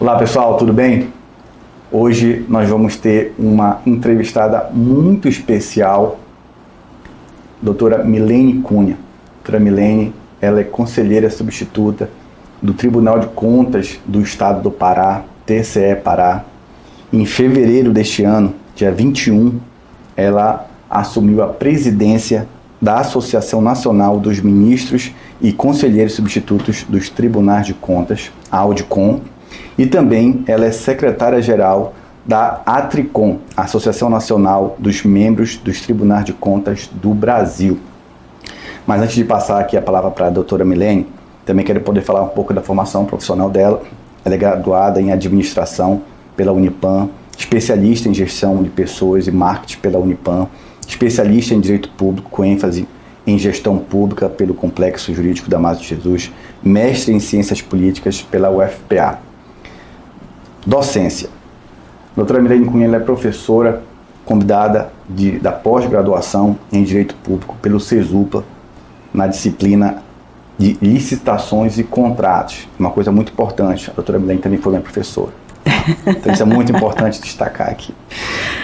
Olá pessoal, tudo bem? Hoje nós vamos ter uma entrevistada muito especial, doutora Milene Cunha. Doutora Milene, ela é conselheira substituta do Tribunal de Contas do Estado do Pará, TCE Pará. Em fevereiro deste ano, dia 21, ela assumiu a presidência da Associação Nacional dos Ministros e Conselheiros Substitutos dos Tribunais de Contas, a AUDICOM, e também ela é secretária-geral da ATRICOM, Associação Nacional dos Membros dos Tribunais de Contas do Brasil. Mas antes de passar aqui a palavra para a doutora Milene, também quero poder falar um pouco da formação profissional dela. Ela é graduada em Administração pela Unipam, especialista em Gestão de Pessoas e Marketing pela Unipam, especialista em Direito Público com ênfase em Gestão Pública pelo Complexo Jurídico Damásio de Jesus, mestre em Ciências Políticas pela UFPA. Docência. A doutora Milene Cunha é professora convidada da pós-graduação em Direito Público pelo CESUPA, na disciplina de Licitações e Contratos. Uma coisa muito importante, a doutora Milene também foi minha professora. Então isso é muito importante destacar aqui.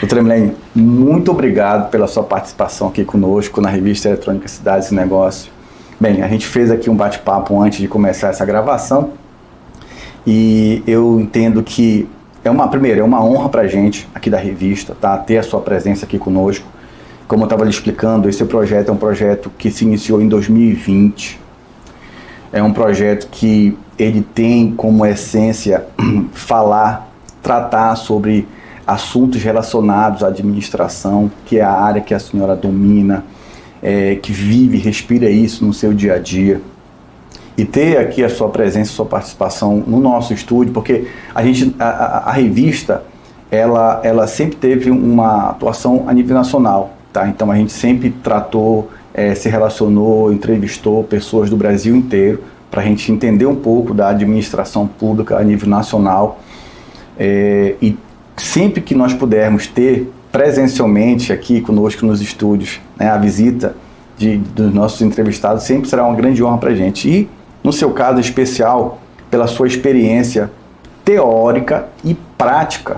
Doutora Milene, muito obrigado pela sua participação aqui conosco na revista eletrônica Cidades e Negócios. Bem, a gente fez aqui um bate-papo antes de começar essa gravação e eu entendo que é uma honra para a gente aqui da revista, tá? Ter a sua presença aqui conosco. Como eu estava lhe explicando, esse projeto é um projeto que se iniciou em 2020. É um projeto que ele tem como essência tratar sobre assuntos relacionados à administração, que é a área que a senhora domina, que vive, respira isso no seu dia a dia. E ter aqui a sua presença, a sua participação no nosso estúdio, porque a revista, ela sempre teve uma atuação a nível nacional, tá? Então a gente sempre tratou, se relacionou, entrevistou pessoas do Brasil inteiro, para a gente entender um pouco da administração pública a nível nacional. E sempre que nós pudermos ter presencialmente aqui conosco nos estúdios, né, a visita dos nossos entrevistados, sempre será uma grande honra para a gente. E, no seu caso especial, pela sua experiência teórica e prática,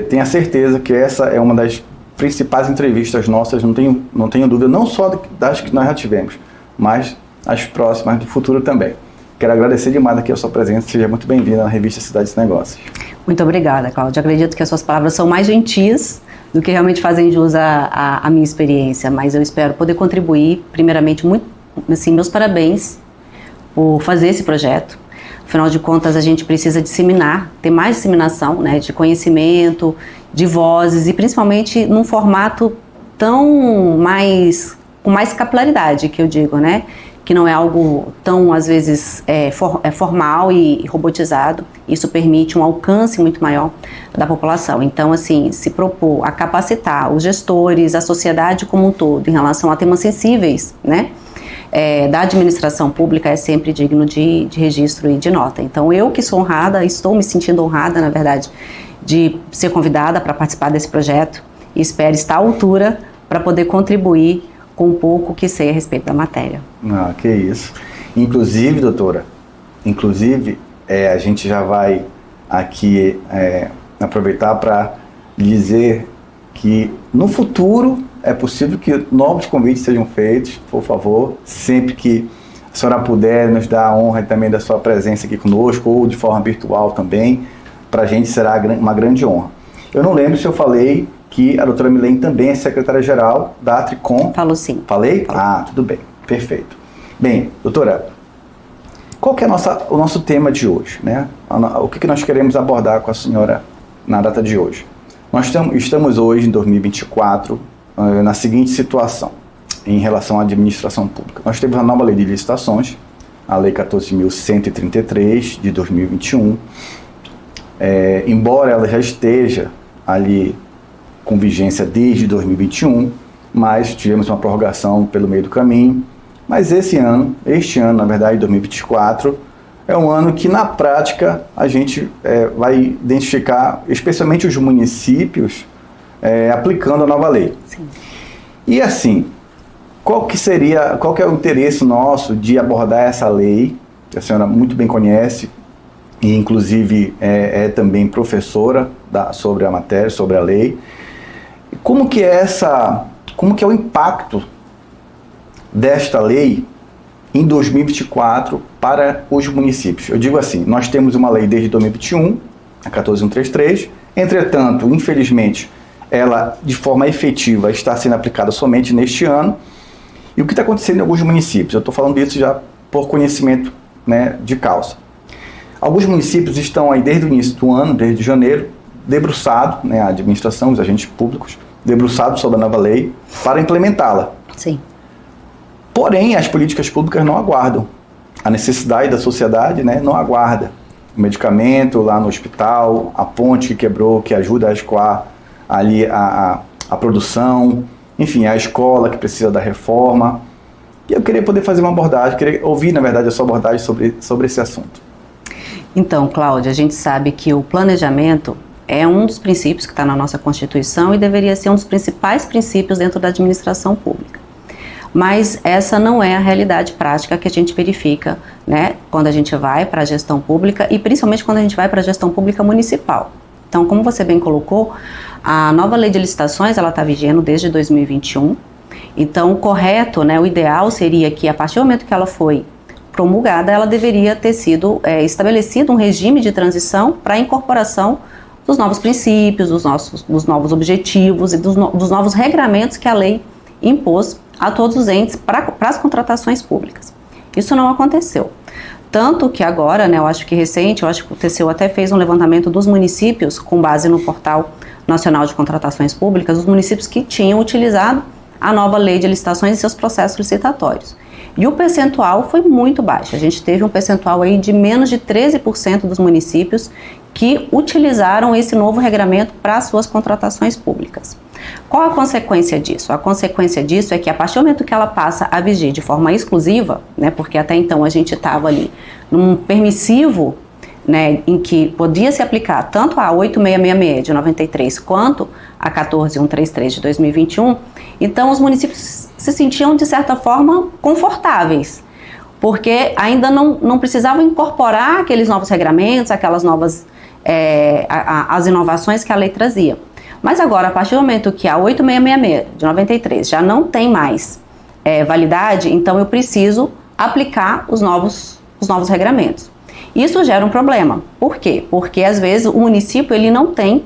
tenha certeza que essa é uma das principais entrevistas nossas, não tenho dúvida, não só das que nós já tivemos, mas as próximas do futuro também. Quero agradecer demais aqui a sua presença, seja muito bem-vinda na revista Cidades e Negócios. Muito obrigada, Cláudia. Acredito que as suas palavras são mais gentis do que realmente fazem jus à minha experiência, mas eu espero poder contribuir. Primeiramente, muito, assim, meus parabéns por fazer esse projeto. Afinal de contas, a gente precisa disseminar, ter mais disseminação, né, de conhecimento, de vozes e principalmente num formato com mais capilaridade, que eu digo, né? Que não é algo tão, às vezes, formal e robotizado. Isso permite um alcance muito maior da população. Então, assim, se propor a capacitar os gestores, a sociedade como um todo, em relação a temas sensíveis, né, da administração pública, é sempre digno de registro e de nota. Então, eu que sou honrada, estou me sentindo honrada, na verdade, de ser convidada para participar desse projeto e espero estar à altura para poder contribuir com um pouco que sei a respeito da matéria. Ah, que isso. Inclusive, doutora, a gente já vai aqui aproveitar para dizer que no futuro é possível que novos convites sejam feitos, por favor, sempre que a senhora puder nos dar a honra também da sua presença aqui conosco, ou de forma virtual também, para a gente será uma grande honra. Eu não lembro se eu falei que a doutora Milene também é secretária-geral da ATRICOM. Falou sim. Falei? Falou. Ah, tudo bem. Perfeito. Bem, doutora, qual que é o nosso tema de hoje, né? O que nós queremos abordar com a senhora na data de hoje? Nós estamos hoje, em 2024, na seguinte situação, em relação à administração pública. Nós temos a nova lei de licitações, a Lei 14.133, de 2021. Embora ela já esteja ali com vigência desde 2021, mas tivemos uma prorrogação pelo meio do caminho. Mas este ano, na verdade, 2024, é um ano que, na prática, a gente vai identificar, especialmente os municípios, aplicando a nova lei. Sim. E assim, qual que é o interesse nosso de abordar essa lei, que a senhora muito bem conhece, e inclusive é também professora sobre a matéria, sobre a lei. Como que é o impacto desta lei em 2024 para os municípios? Eu digo assim, nós temos uma lei desde 2021, a 14133, entretanto, infelizmente, ela de forma efetiva está sendo aplicada somente neste ano. E o que está acontecendo em alguns municípios? Eu estou falando disso já por conhecimento, né, de causa. Alguns municípios estão aí desde o início do ano, desde janeiro, debruçados, né, a administração, os agentes públicos, debruçados sobre a nova lei para implementá-la. Sim. Porém, as políticas públicas não aguardam. A necessidade da sociedade, né, não aguarda. O medicamento lá no hospital, a ponte que quebrou, que ajuda a escoar ali a produção, enfim, a escola que precisa da reforma. E eu queria poder fazer uma abordagem, queria ouvir, na verdade, a sua abordagem sobre esse assunto. Então, Cláudia, a gente sabe que o planejamento é um dos princípios que está na nossa Constituição e deveria ser um dos principais princípios dentro da administração pública. Mas essa não é a realidade prática que a gente verifica, né, quando a gente vai para a gestão pública e principalmente quando a gente vai para a gestão pública municipal. Então, como você bem colocou, a nova lei de licitações, ela está vigendo desde 2021. Então, o correto, né, o ideal seria que a partir do momento que ela foi promulgada, ela deveria ter sido estabelecido um regime de transição para a incorporação dos novos princípios, dos novos objetivos e dos novos regramentos que a lei impôs a todos os entes para as contratações públicas. Isso não aconteceu. Tanto que agora, né, eu acho que o TCU até fez um levantamento dos municípios, com base no Portal Nacional de Contratações Públicas, os municípios que tinham utilizado a nova lei de licitações em seus processos licitatórios. E o percentual foi muito baixo. A gente teve um percentual aí de menos de 13% dos municípios que utilizaram esse novo regramento para as suas contratações públicas. Qual a consequência disso? A consequência disso é que a partir do momento que ela passa a vigir de forma exclusiva, né, porque até então a gente estava ali num permissivo, né, em que podia se aplicar tanto a 8666 de 93 quanto a 14133 de 2021, então os municípios se sentiam de certa forma confortáveis, porque ainda não precisavam incorporar aqueles novos regramentos, aquelas novas as inovações que a lei trazia. Mas agora, a partir do momento que a 8666 de 93 já não tem mais validade, então eu preciso aplicar os novos regramentos. Isso gera um problema. Por quê? Porque às vezes o município ele não tem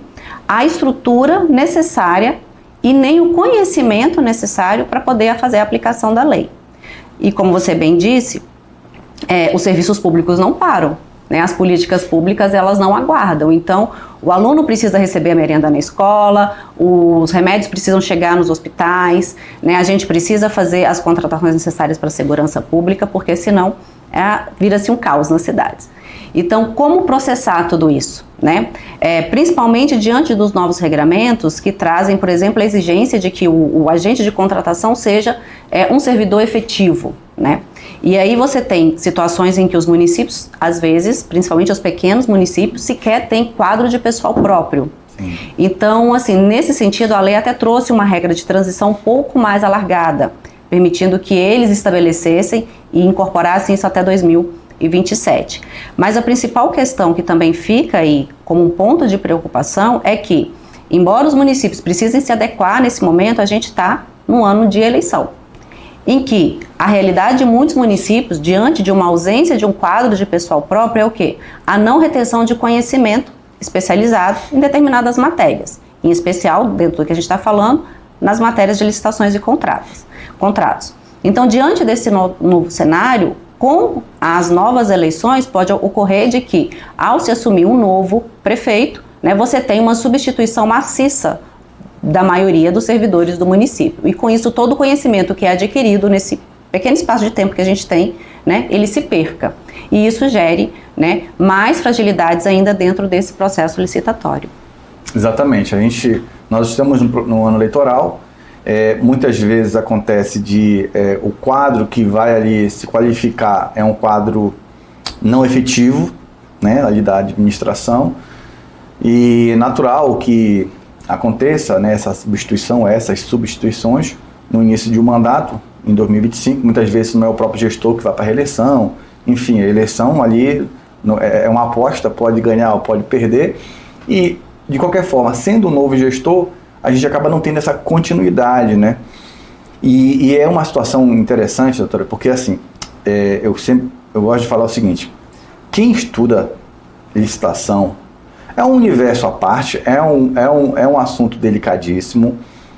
a estrutura necessária e nem o conhecimento necessário para poder fazer a aplicação da lei. E como você bem disse, os serviços públicos não param, né? As políticas públicas elas não aguardam. Então, o aluno precisa receber a merenda na escola, os remédios precisam chegar nos hospitais, né? A gente precisa fazer as contratações necessárias para a segurança pública, porque senão vira-se um caos nas cidades. Então, como processar tudo isso, né? Principalmente diante dos novos regramentos que trazem, por exemplo, a exigência de que o agente de contratação seja um servidor efetivo, né? E aí você tem situações em que os municípios, às vezes, principalmente os pequenos municípios, sequer têm quadro de pessoal próprio. Sim. Então, assim, nesse sentido, a lei até trouxe uma regra de transição um pouco mais alargada, permitindo que eles estabelecessem e incorporassem isso até 2027. Mas a principal questão que também fica aí como um ponto de preocupação é que, embora os municípios precisem se adequar nesse momento, a gente está num ano de eleição, em que a realidade de muitos municípios, diante de uma ausência de um quadro de pessoal próprio, é o quê? A não retenção de conhecimento especializado em determinadas matérias, em especial, dentro do que a gente está falando, nas matérias de licitações e contratos. Então, diante desse novo cenário, com as novas eleições, pode ocorrer de que, ao se assumir um novo prefeito, né, você tem uma substituição maciça da maioria dos servidores do município. E com isso, todo o conhecimento que é adquirido nesse pequeno espaço de tempo que a gente tem, né, ele se perca. E isso gere, né, mais fragilidades ainda dentro desse processo licitatório. Exatamente. Nós estamos no ano eleitoral. Muitas vezes acontece o quadro que vai ali se qualificar é um quadro não efetivo, né, ali da administração. E é natural que aconteça, né, essas substituições no início de um mandato, em 2025, muitas vezes não é o próprio gestor que vai para a reeleição, enfim, a eleição ali é uma aposta, pode ganhar ou pode perder, e de qualquer forma, sendo um novo gestor, a gente acaba não tendo essa continuidade, né? E é uma situação interessante, doutora, porque assim, eu gosto de falar o seguinte: quem estuda licitação é um universo à parte, é um assunto delicadíssimo,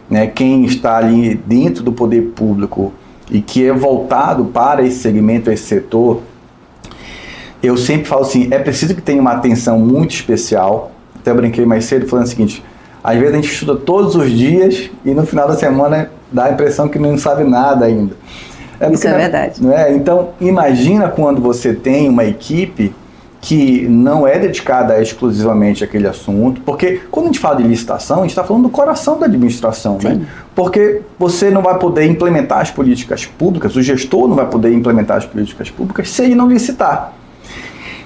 né? Quem está ali dentro do poder público e que é voltado para esse segmento, esse setor, eu sempre falo assim, é preciso que tenha uma atenção muito especial. Até brinquei mais cedo falando o seguinte: às vezes a gente estuda todos os dias e no final da semana dá a impressão que não sabe nada ainda. Isso é verdade. Então, imagina quando você tem uma equipe que não é dedicada exclusivamente àquele assunto, porque quando a gente fala de licitação, a gente está falando do coração da administração, né? Porque você não vai poder implementar as políticas públicas, o gestor não vai poder implementar as políticas públicas se ele não licitar.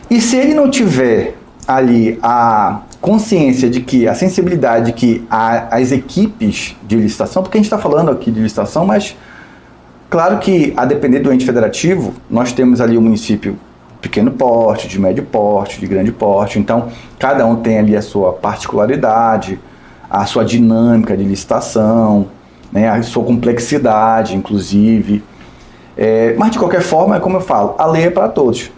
E se ele não tiver ali a consciência de que, a sensibilidade de que as equipes de licitação, porque a gente está falando aqui de licitação, mas claro que, a depender do ente federativo, nós temos ali o município de pequeno porte, de médio porte, de grande porte, então cada um tem ali a sua particularidade, a sua dinâmica de licitação, né, a sua complexidade, inclusive. Mas de qualquer forma, é como eu falo, a lei é para todos.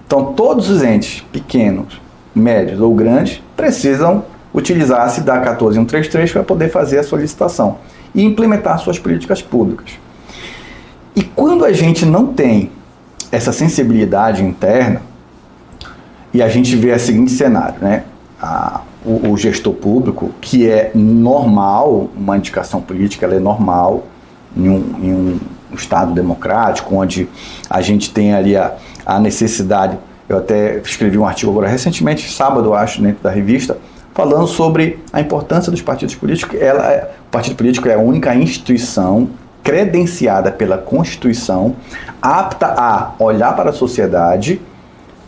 Então todos os entes, pequenos, médios ou grandes, precisam utilizar a CIDA 14133 para poder fazer a sua licitação e implementar suas políticas públicas. E quando a gente não tem essa sensibilidade interna, e a gente vê o seguinte cenário, né? O gestor público, que é normal, uma indicação política, ela é normal em um Estado democrático, onde a gente tem ali a necessidade. Eu até escrevi um artigo agora recentemente, sábado, acho, dentro da revista, falando sobre a importância dos partidos políticos. O partido político é a única instituição credenciada pela Constituição, apta a olhar para a sociedade,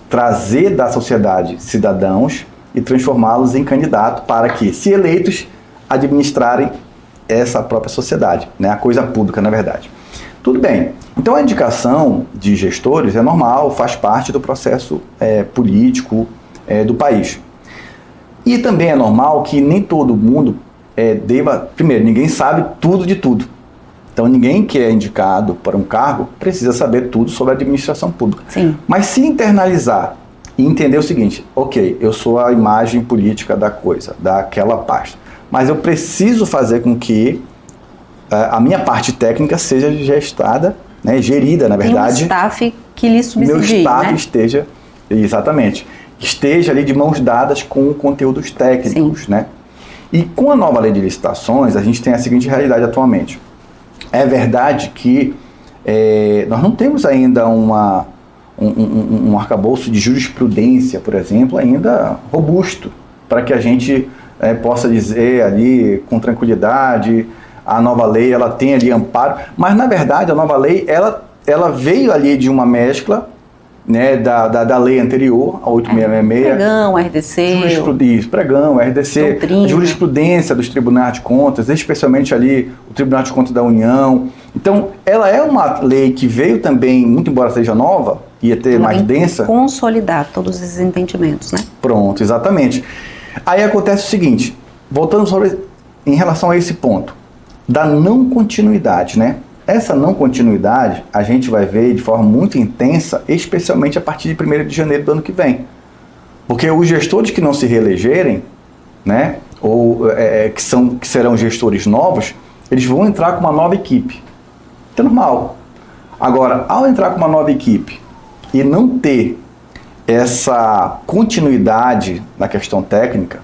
trazer da sociedade cidadãos e transformá-los em candidato para que, se eleitos, administrarem essa própria sociedade, né? A coisa pública, na verdade. Tudo bem. Então a indicação de gestores é normal, faz parte do processo político do país. E também é normal que nem todo mundo deva... Primeiro, ninguém sabe tudo de tudo. Então ninguém que é indicado para um cargo precisa saber tudo sobre a administração pública. Sim. Mas se internalizar e entender o seguinte: ok, eu sou a imagem política da coisa, daquela pasta, mas eu preciso fazer com que a minha parte técnica seja gestada, né, gerida, na verdade. Tem um staff que lhe subsidie, meu staff, né? esteja ali de mãos dadas com conteúdos técnicos, né? E com a nova lei de licitações, a gente tem a seguinte realidade atualmente. É verdade que nós não temos ainda um arcabouço de jurisprudência, por exemplo, ainda robusto, para que a gente possa dizer ali com tranquilidade, a nova lei ela tem ali amparo, mas na verdade a nova lei ela veio ali de uma mescla, né, da lei anterior, a 8666. Pregão, RDC. Pregão, RDC, doutrina. Jurisprudência dos tribunais de contas, especialmente ali o Tribunal de Contas da União. Então, ela é uma lei que veio também, muito embora seja nova, ia ter ela mais densa. Consolidar todos esses entendimentos, né? Pronto, exatamente. Aí acontece o seguinte, voltando em relação a esse ponto, da não continuidade, né? Essa não continuidade a gente vai ver de forma muito intensa, especialmente a partir de 1º de janeiro do ano que vem. Porque os gestores que não se reelegerem, né, ou que serão gestores novos, eles vão entrar com uma nova equipe. É normal. Agora, ao entrar com uma nova equipe e não ter essa continuidade na questão técnica,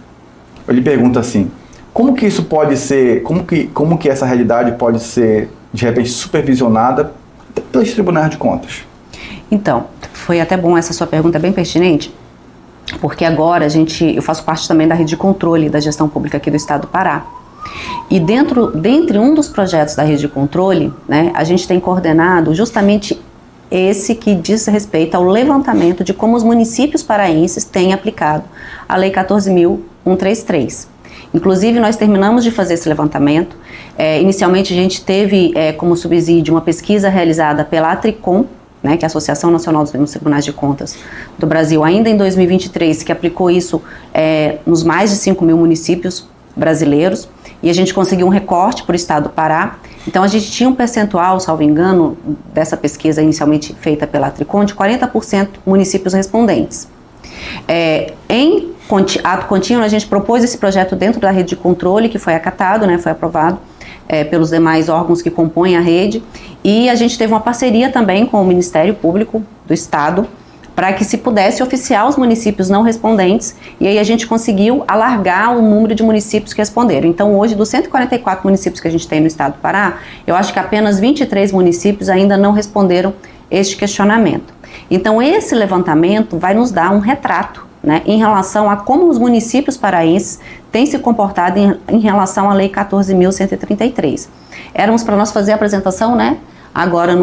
eu lhe pergunto assim, como que isso pode ser, como que essa realidade pode ser de repente supervisionada pelos tribunais de contas? Então, foi até bom essa sua pergunta, bem pertinente, porque agora eu faço parte também da rede de controle da gestão pública aqui do estado do Pará. E dentre um dos projetos da rede de controle, né, a gente tem coordenado justamente esse que diz respeito ao levantamento de como os municípios paraenses têm aplicado a Lei 14.133. Inclusive, nós terminamos de fazer esse levantamento. Inicialmente, a gente teve como subsídio uma pesquisa realizada pela Atricom, né, que é a Associação Nacional dos Tribunais de Contas do Brasil, ainda em 2023, que aplicou isso nos mais de 5 mil municípios brasileiros, e a gente conseguiu um recorte para o estado do Pará. Então a gente tinha um percentual, salvo engano, dessa pesquisa inicialmente feita pela Tricon, de 40% municípios respondentes. Em ato contínuo, a gente propôs esse projeto dentro da rede de controle, que foi acatado, né, foi aprovado pelos demais órgãos que compõem a rede, e a gente teve uma parceria também com o Ministério Público do Estado, para que se pudesse oficiar os municípios não respondentes, e aí a gente conseguiu alargar o número de municípios que responderam. Então hoje, dos 144 municípios que a gente tem no estado do Pará, eu acho que apenas 23 municípios ainda não responderam este questionamento. Então esse levantamento vai nos dar um retrato, né, em relação a como os municípios paraenses têm se comportado em relação à Lei 14.133. Éramos para nós fazer a apresentação, né, agora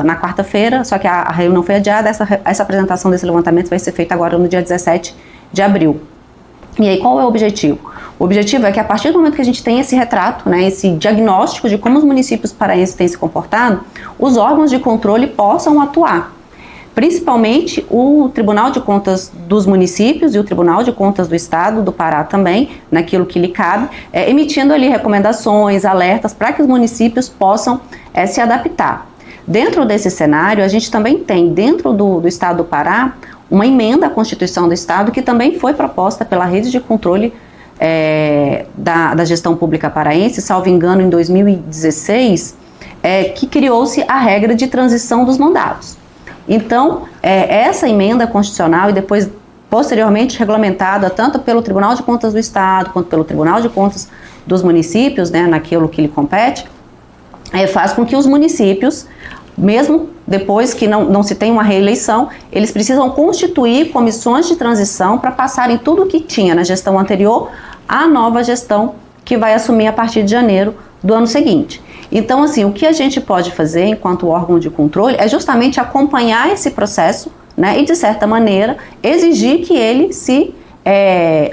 na quarta-feira, só que a reunião foi adiada. Essa apresentação desse levantamento vai ser feita agora no dia 17 de abril. E aí, qual é o objetivo? O objetivo é que a partir do momento que a gente tem esse retrato, né, esse diagnóstico de como os municípios paraenses têm se comportado, os órgãos de controle possam atuar. Principalmente o Tribunal de Contas dos municípios e o Tribunal de Contas do Estado do Pará também, naquilo que lhe cabe, emitindo ali recomendações, alertas para que os municípios possam se adaptar. Dentro desse cenário, a gente também tem, dentro do Estado do Pará, uma emenda à Constituição do Estado que também foi proposta pela rede de controle da gestão pública paraense, salvo engano, em 2016, que criou-se a regra de transição dos mandatos. Então, essa emenda constitucional e depois, posteriormente, regulamentada tanto pelo Tribunal de Contas do Estado quanto pelo Tribunal de Contas dos municípios, né, naquilo que lhe compete, faz com que os municípios, mesmo depois que não se tem uma reeleição, eles precisam constituir comissões de transição para passarem tudo o que tinha na gestão anterior à nova gestão que vai assumir a partir de janeiro do ano seguinte. Então, assim, o que a gente pode fazer enquanto órgão de controle é justamente acompanhar esse processo, né, e, de certa maneira, exigir que ele se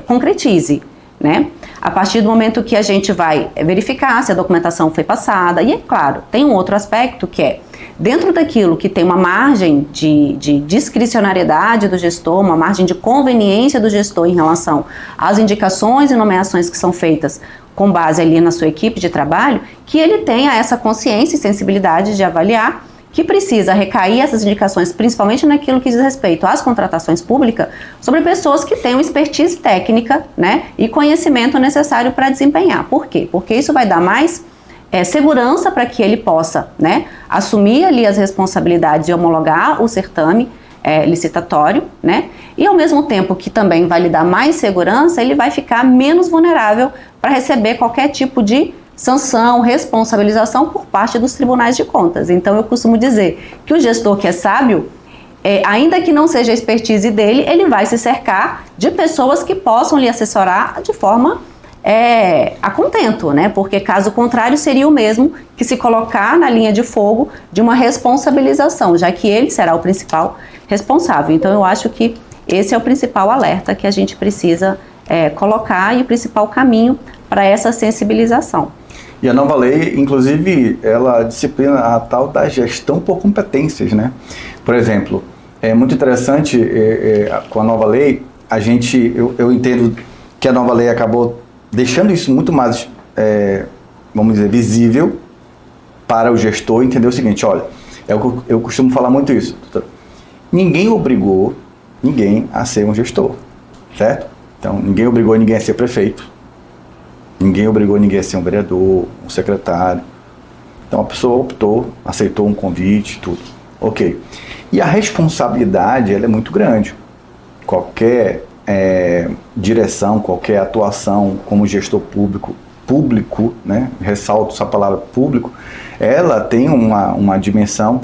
concretize, né? A partir do momento que a gente vai verificar se a documentação foi passada. E, é claro, tem um outro aspecto que é, dentro daquilo que tem uma margem de discricionariedade do gestor, uma margem de conveniência do gestor em relação às indicações e nomeações que são feitas com base ali na sua equipe de trabalho, que ele tenha essa consciência e sensibilidade de avaliar que precisa recair essas indicações, principalmente naquilo que diz respeito às contratações públicas, sobre pessoas que tenham expertise técnica, né, e conhecimento necessário para desempenhar. Por quê? Porque isso vai dar mais segurança para que ele possa, né, assumir ali as responsabilidades e homologar o certame licitatório, né, e ao mesmo tempo que também vai lhe dar mais segurança, ele vai ficar menos vulnerável para receber qualquer tipo de sanção, responsabilização por parte dos tribunais de contas. Então eu costumo dizer que o gestor que é sábio, ainda que não seja a expertise dele, ele vai se cercar de pessoas que possam lhe assessorar de forma a contento, né? Porque caso contrário seria o mesmo que se colocar na linha de fogo de uma responsabilização, já que ele será o principal responsável. Então eu acho que esse é o principal alerta que a gente precisa colocar e o principal caminho para essa sensibilização. E a nova lei, inclusive, ela disciplina a tal da gestão por competências, né? Por exemplo, é muito interessante com a nova lei, eu entendo que a nova lei acabou deixando isso muito mais, vamos dizer, visível para o gestor entender o seguinte, olha, eu costumo falar muito isso, ninguém obrigou ninguém a ser um gestor, certo? Então, ninguém obrigou ninguém a ser prefeito, ninguém obrigou ninguém a ser um vereador, um secretário. Então, a pessoa optou, aceitou um convite, tudo. Ok. E a responsabilidade, ela é muito grande. Qualquer direção, qualquer atuação como gestor público, né? Ressalto essa palavra público, ela tem uma dimensão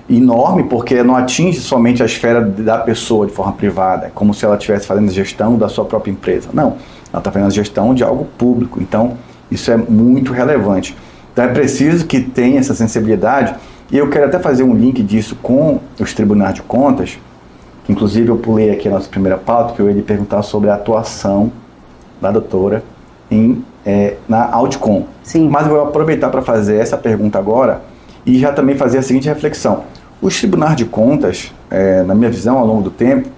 enorme, porque não atinge somente a esfera da pessoa de forma privada, como se ela estivesse fazendo gestão da sua própria empresa. Não, ela está fazendo a gestão de algo público, então isso é muito relevante. Então é preciso que tenha essa sensibilidade, e eu quero até fazer um link disso com os tribunais de contas, que inclusive eu pulei aqui a nossa primeira pauta, que eu ia lhe perguntar sobre a atuação da doutora na Audicom. Sim. Mas eu vou aproveitar para fazer essa pergunta agora, e já também fazer a seguinte reflexão. Os tribunais de contas, na minha visão, ao longo do tempo,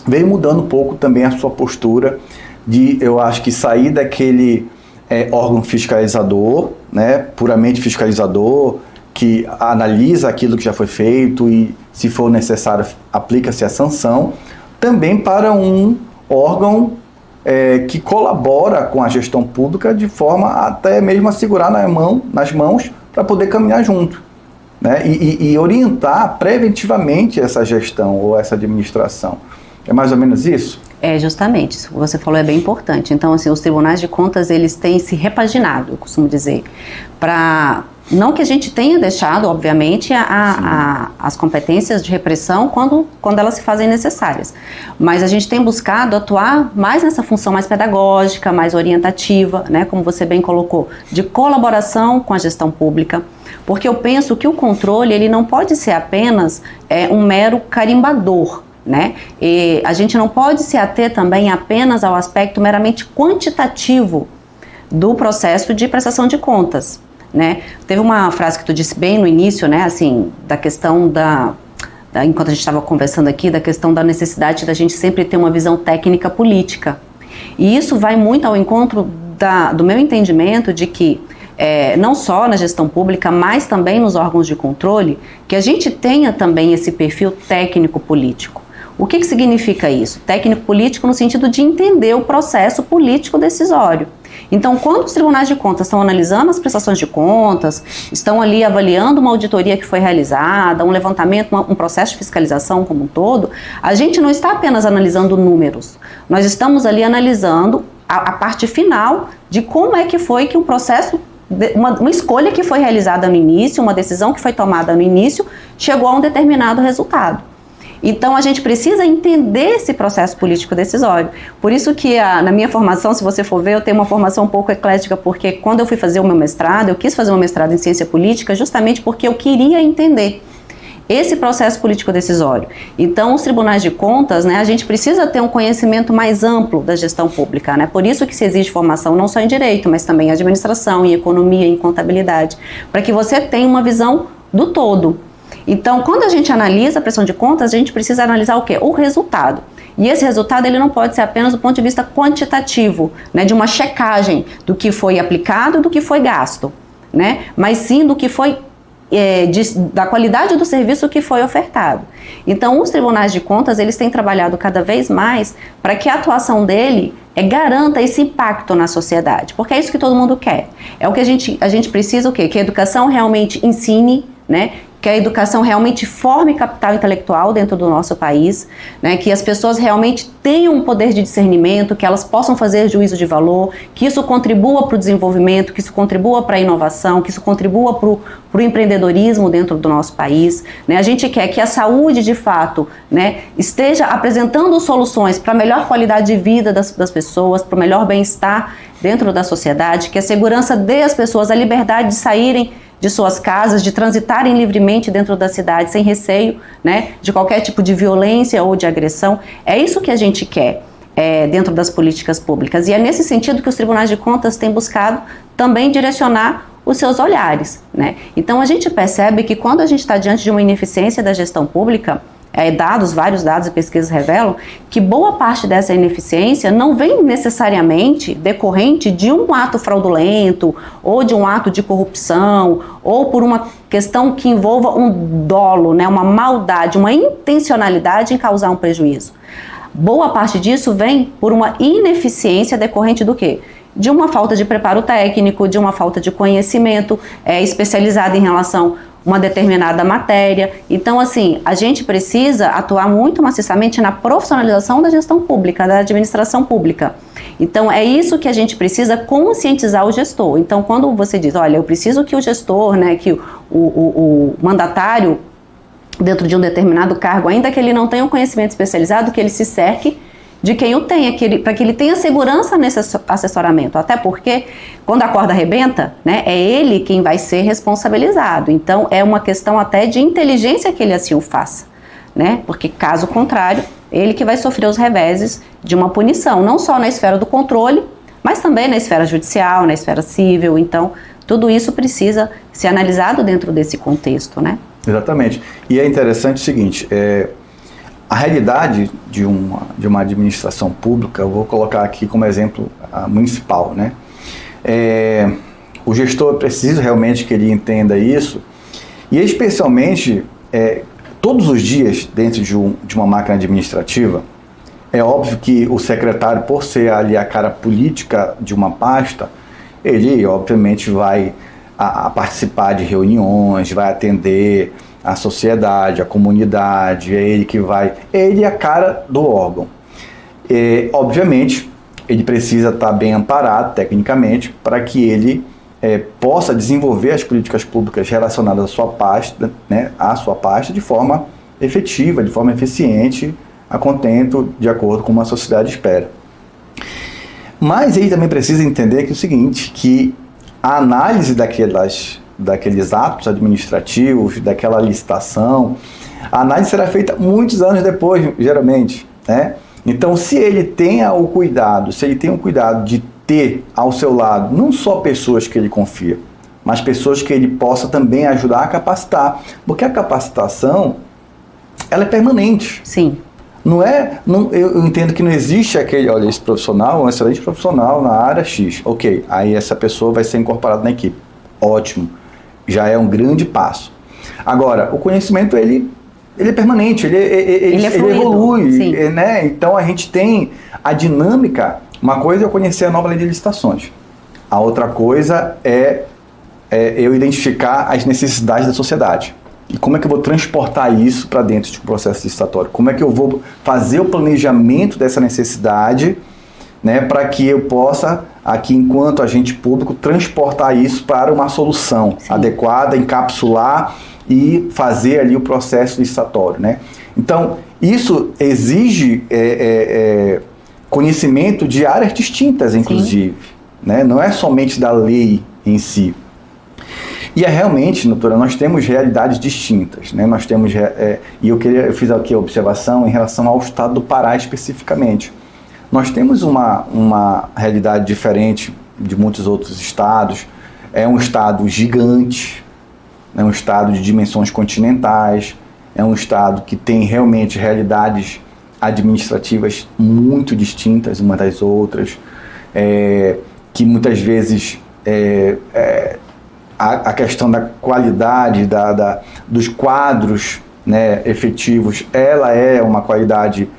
veio mudando um pouco também a sua postura de, eu acho que sair daquele órgão fiscalizador, né, puramente fiscalizador, que analisa aquilo que já foi feito e, se for necessário, aplica-se a sanção, também para um órgão que colabora com a gestão pública de forma até mesmo a segurar nas mãos para poder caminhar junto, né, e orientar preventivamente essa gestão ou essa administração. É mais ou menos isso? Justamente, isso que você falou é bem importante. Então, assim, os tribunais de contas, eles têm se repaginado, eu costumo dizer, para... Não que a gente tenha deixado, obviamente, as competências de repressão quando elas se fazem necessárias, mas a gente tem buscado atuar mais nessa função mais pedagógica, mais orientativa, né, como você bem colocou, de colaboração com a gestão pública, porque eu penso que o controle ele não pode ser apenas um mero carimbador, né? E a gente não pode se ater também apenas ao aspecto meramente quantitativo do processo de prestação de contas, né? Teve uma frase que tu disse bem no início, né? Assim, da questão enquanto a gente estava conversando aqui, da questão da necessidade da gente sempre ter uma visão técnica política. E isso vai muito ao encontro do meu entendimento de que não só na gestão pública, mas também nos órgãos de controle, que a gente tenha também esse perfil técnico-político. O que significa isso? Técnico-político no sentido de entender o processo político decisório. Então, quando os tribunais de contas estão analisando as prestações de contas, estão ali avaliando uma auditoria que foi realizada, um levantamento, um processo de fiscalização como um todo, a gente não está apenas analisando números, nós estamos ali analisando a parte final de como é que foi que um processo, uma escolha que foi realizada no início, uma decisão que foi tomada no início, chegou a um determinado resultado. Então, a gente precisa entender esse processo político decisório. Por isso que na minha formação, se você for ver, eu tenho uma formação um pouco eclética, porque quando eu fui fazer o meu mestrado, eu quis fazer um mestrado em ciência política justamente porque eu queria entender esse processo político decisório. Então, os tribunais de contas, né, a gente precisa ter um conhecimento mais amplo da gestão pública, né? Por isso que se exige formação não só em direito, mas também em administração, em economia, em contabilidade, para que você tenha uma visão do todo. Então, quando a gente analisa a prestação de contas, a gente precisa analisar o quê? O resultado. E esse resultado ele não pode ser apenas do ponto de vista quantitativo, né, de uma checagem do que foi aplicado e do que foi gasto, né, mas sim do que foi da qualidade do serviço que foi ofertado. Então, os tribunais de contas eles têm trabalhado cada vez mais para que a atuação dele garanta esse impacto na sociedade, porque é isso que todo mundo quer. É o que a gente precisa, o quê? Que a educação realmente ensine, né? Que a educação realmente forme capital intelectual dentro do nosso país, né? Que as pessoas realmente tenham um poder de discernimento, que elas possam fazer juízo de valor, que isso contribua para o desenvolvimento, que isso contribua para a inovação, que isso contribua para o empreendedorismo dentro do nosso país, né? A gente quer que a saúde, de fato, né, esteja apresentando soluções para a melhor qualidade de vida das pessoas, para o melhor bem-estar dentro da sociedade, que a segurança dê às pessoas a liberdade de saírem de suas casas, de transitarem livremente dentro da cidade, sem receio, né, de qualquer tipo de violência ou de agressão. É isso que a gente quer dentro das políticas públicas. E é nesse sentido que os tribunais de contas têm buscado também direcionar os seus olhares, né? Então a gente percebe que quando a gente está diante de uma ineficiência da gestão pública, vários dados e pesquisas revelam que boa parte dessa ineficiência não vem necessariamente decorrente de um ato fraudulento ou de um ato de corrupção ou por uma questão que envolva um dolo, né, uma maldade, uma intencionalidade em causar um prejuízo. Boa parte disso vem por uma ineficiência decorrente do quê? De uma falta de preparo técnico, de uma falta de conhecimento especializado em relação uma determinada matéria. Então, assim, a gente precisa atuar muito maciçamente na profissionalização da gestão pública, da administração pública. Então, é isso que a gente precisa conscientizar o gestor. Então, quando você diz, olha, eu preciso que o gestor, né, que o mandatário, dentro de um determinado cargo, ainda que ele não tenha um conhecimento especializado, que ele se cerque de quem o tenha, para que ele tenha segurança nesse assessoramento, até porque quando a corda arrebenta, né, é ele quem vai ser responsabilizado. Então é uma questão até de inteligência que ele assim o faça, né, porque caso contrário, ele que vai sofrer os reveses de uma punição, não só na esfera do controle, mas também na esfera judicial, na esfera civil. Então tudo isso precisa ser analisado dentro desse contexto, né. Exatamente. E é interessante o seguinte, a realidade de uma administração pública, eu vou colocar aqui como exemplo a municipal, né? O gestor precisa realmente que ele entenda isso, e especialmente todos os dias dentro de uma máquina administrativa. É óbvio que o secretário, por ser ali a cara política de uma pasta, ele obviamente vai a participar de reuniões, vai atender a sociedade, a comunidade, ele é a cara do órgão. Obviamente, ele precisa estar bem amparado tecnicamente para que ele possa desenvolver as políticas públicas relacionadas à sua pasta, né, de forma efetiva, de forma eficiente, a contento, de acordo com uma sociedade espera. Mas ele também precisa entender que é o seguinte, que a análise daqueles atos administrativos, daquela licitação, a análise será feita muitos anos depois, geralmente, né? Então, se ele tem o cuidado de ter ao seu lado não só pessoas que ele confia, mas pessoas que ele possa também ajudar a capacitar, porque a capacitação, ela é permanente. Sim. Eu entendo que não existe esse profissional, um excelente profissional na área X. Ok, aí essa pessoa vai ser incorporada na equipe. Ótimo, já é um grande passo. Agora, o conhecimento, ele é permanente, ele evolui, né? Então a gente tem a dinâmica. Uma coisa é eu conhecer a nova lei de licitações. A outra coisa é eu identificar as necessidades da sociedade. E como é que eu vou transportar isso para dentro de um processo licitatório? Como é que eu vou fazer o planejamento dessa necessidade, né, para que eu possa, aqui enquanto agente público, transportar isso para uma solução adequada, encapsular e fazer ali o processo licitatório, né? Então, isso exige conhecimento de áreas distintas, inclusive, né? Não é somente da lei em si. E realmente, doutora, nós temos realidades distintas, né? Nós temos, e eu fiz aqui a observação em relação ao estado do Pará especificamente. Nós temos uma realidade diferente de muitos outros estados. É um estado gigante, é um estado de dimensões continentais, é um estado que tem realmente realidades administrativas muito distintas umas das outras, que muitas vezes a questão da qualidade dos quadros, né, efetivos, ela é uma qualidade,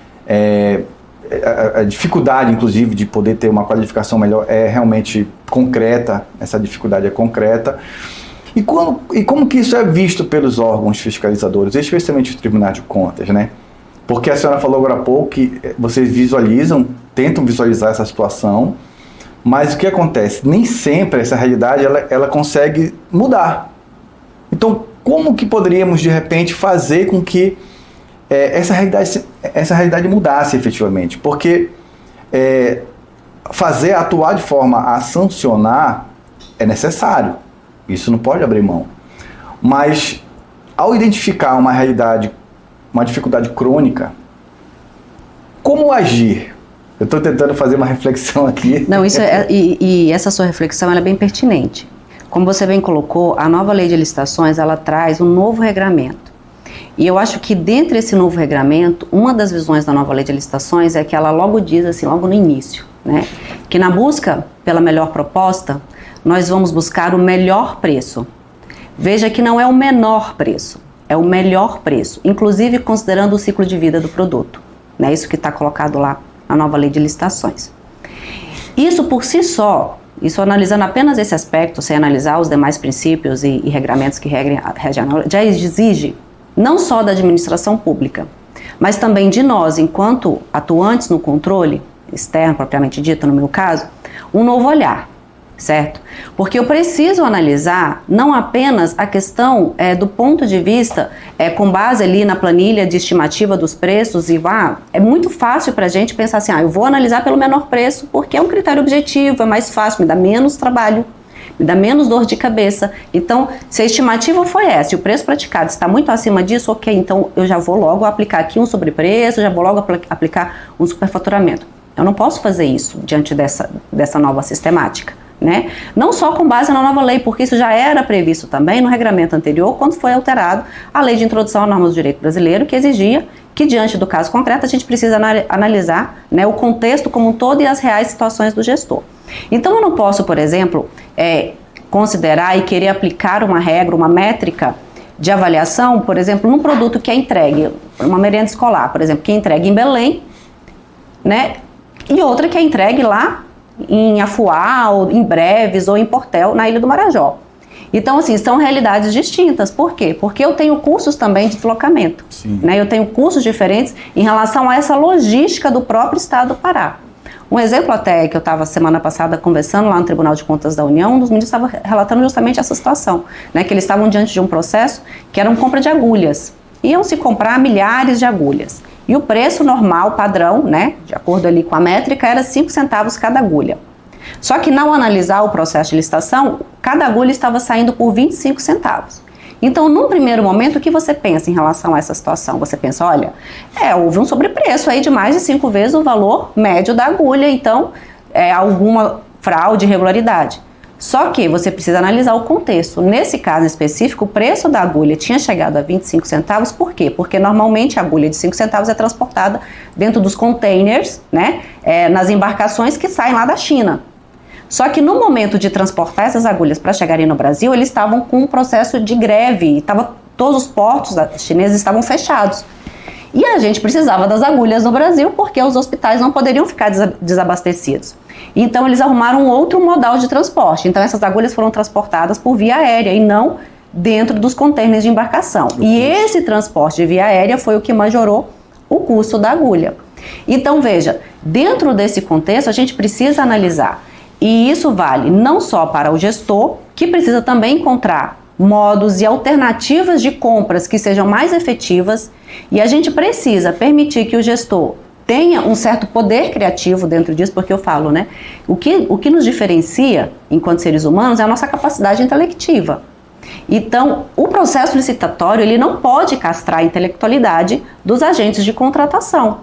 a dificuldade, inclusive, de poder ter uma qualificação melhor é realmente concreta, essa dificuldade é concreta. E como que isso é visto pelos órgãos fiscalizadores, especialmente os tribunais de contas, né? Porque a senhora falou agora há pouco que vocês tentam visualizar essa situação, mas o que acontece? Nem sempre essa realidade ela consegue mudar. Então, como que poderíamos, de repente, fazer com que essa realidade mudasse efetivamente? Porque atuar de forma a sancionar é necessário. Isso não pode abrir mão. Mas, ao identificar uma realidade, uma dificuldade crônica, como agir? Eu estou tentando fazer uma reflexão aqui. Não, e essa sua reflexão ela é bem pertinente. Como você bem colocou, a nova lei de licitações, ela traz um novo regramento. E eu acho que dentro desse novo regramento, uma das visões da nova lei de licitações é que ela logo diz assim, logo no início, né, que na busca pela melhor proposta, nós vamos buscar o melhor preço. Veja que não é o menor preço, é o melhor preço, inclusive considerando o ciclo de vida do produto. Né, isso que está colocado lá na nova lei de licitações. Isso por si só, isso analisando apenas esse aspecto, sem analisar os demais princípios e regramentos que regem a norma, já exige não só da administração pública, mas também de nós, enquanto atuantes no controle externo, propriamente dito, no meu caso, um novo olhar, certo? Porque eu preciso analisar não apenas a questão do ponto de vista, com base ali na planilha de estimativa dos preços, e é muito fácil para a gente pensar assim, eu vou analisar pelo menor preço, porque é um critério objetivo, é mais fácil, me dá menos trabalho, me dá menos dor de cabeça. Então, se a estimativa foi essa e o preço praticado está muito acima disso, ok, então eu já vou logo aplicar aqui um sobrepreço, já vou logo aplicar um superfaturamento. Eu não posso fazer isso diante dessa nova sistemática, né? Não só com base na nova lei, porque isso já era previsto também no regramento anterior, quando foi alterado a Lei de Introdução à Norma do Direito Brasileiro, que exigia que, diante do caso concreto, a gente precisa analisar, né, o contexto como um todo e as reais situações do gestor. Então, eu não posso, por exemplo, considerar e querer aplicar uma regra, uma métrica de avaliação, por exemplo, num produto que é entregue, uma merenda escolar, por exemplo, que é entregue em Belém, né, e outra que é entregue lá em Afuá, ou em Breves, ou em Portel, na Ilha do Marajó. Então, assim, são realidades distintas. Por quê? Porque eu tenho custos também de deslocamento, né? Eu tenho custos diferentes em relação a essa logística do próprio Estado do Pará. Um exemplo até que eu estava semana passada conversando lá no Tribunal de Contas da União, um dos ministros estava relatando justamente essa situação, né? Que eles estavam diante de um processo que era uma compra de agulhas. Iam se comprar milhares de agulhas. E o preço normal, padrão, né, de acordo ali com a métrica, era 5 centavos cada agulha. Só que, ao analisar o processo de licitação, cada agulha estava saindo por 25 centavos. Então, num primeiro momento, o que você pensa em relação a essa situação? Você pensa, olha, houve um sobrepreço aí de mais de 5 vezes o valor médio da agulha, então, alguma fraude, irregularidade. Só que você precisa analisar o contexto. Nesse caso específico, o preço da agulha tinha chegado a 25 centavos, por quê? Porque normalmente a agulha de 5 centavos é transportada dentro dos containers, né, nas embarcações que saem lá da China. Só que no momento de transportar essas agulhas para chegarem no Brasil, eles estavam com um processo de greve, todos os portos chineses estavam fechados. E a gente precisava das agulhas no Brasil porque os hospitais não poderiam ficar desabastecidos. Então eles arrumaram um outro modal de transporte. Então essas agulhas foram transportadas por via aérea e não dentro dos contêineres de embarcação. E esse transporte de via aérea foi o que majorou o custo da agulha. Então veja, dentro desse contexto a gente precisa analisar. E isso vale não só para o gestor, que precisa também encontrar modos e alternativas de compras que sejam mais efetivas, e a gente precisa permitir que o gestor tenha um certo poder criativo dentro disso, porque eu falo, né? O que nos diferencia enquanto seres humanos é a nossa capacidade intelectiva. Então, o processo licitatório, ele não pode castrar a intelectualidade dos agentes de contratação,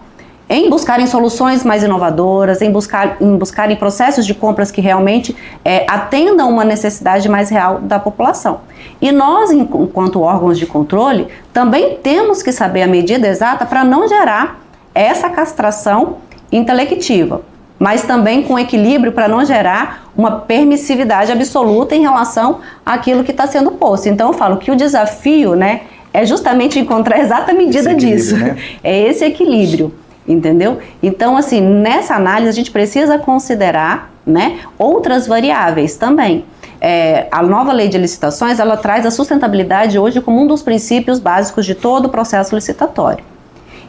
em buscarem soluções mais inovadoras, em buscarem processos de compras que realmente atendam uma necessidade mais real da população. E nós, enquanto órgãos de controle, também temos que saber a medida exata para não gerar essa castração intelectiva, mas também com equilíbrio para não gerar uma permissividade absoluta em relação àquilo que está sendo posto. Então eu falo que o desafio, né, é justamente encontrar a exata medida disso, né? É esse equilíbrio. Entendeu? Então, assim, nessa análise a gente precisa considerar, né, outras variáveis também. A nova lei de licitações, ela traz a sustentabilidade hoje como um dos princípios básicos de todo o processo licitatório.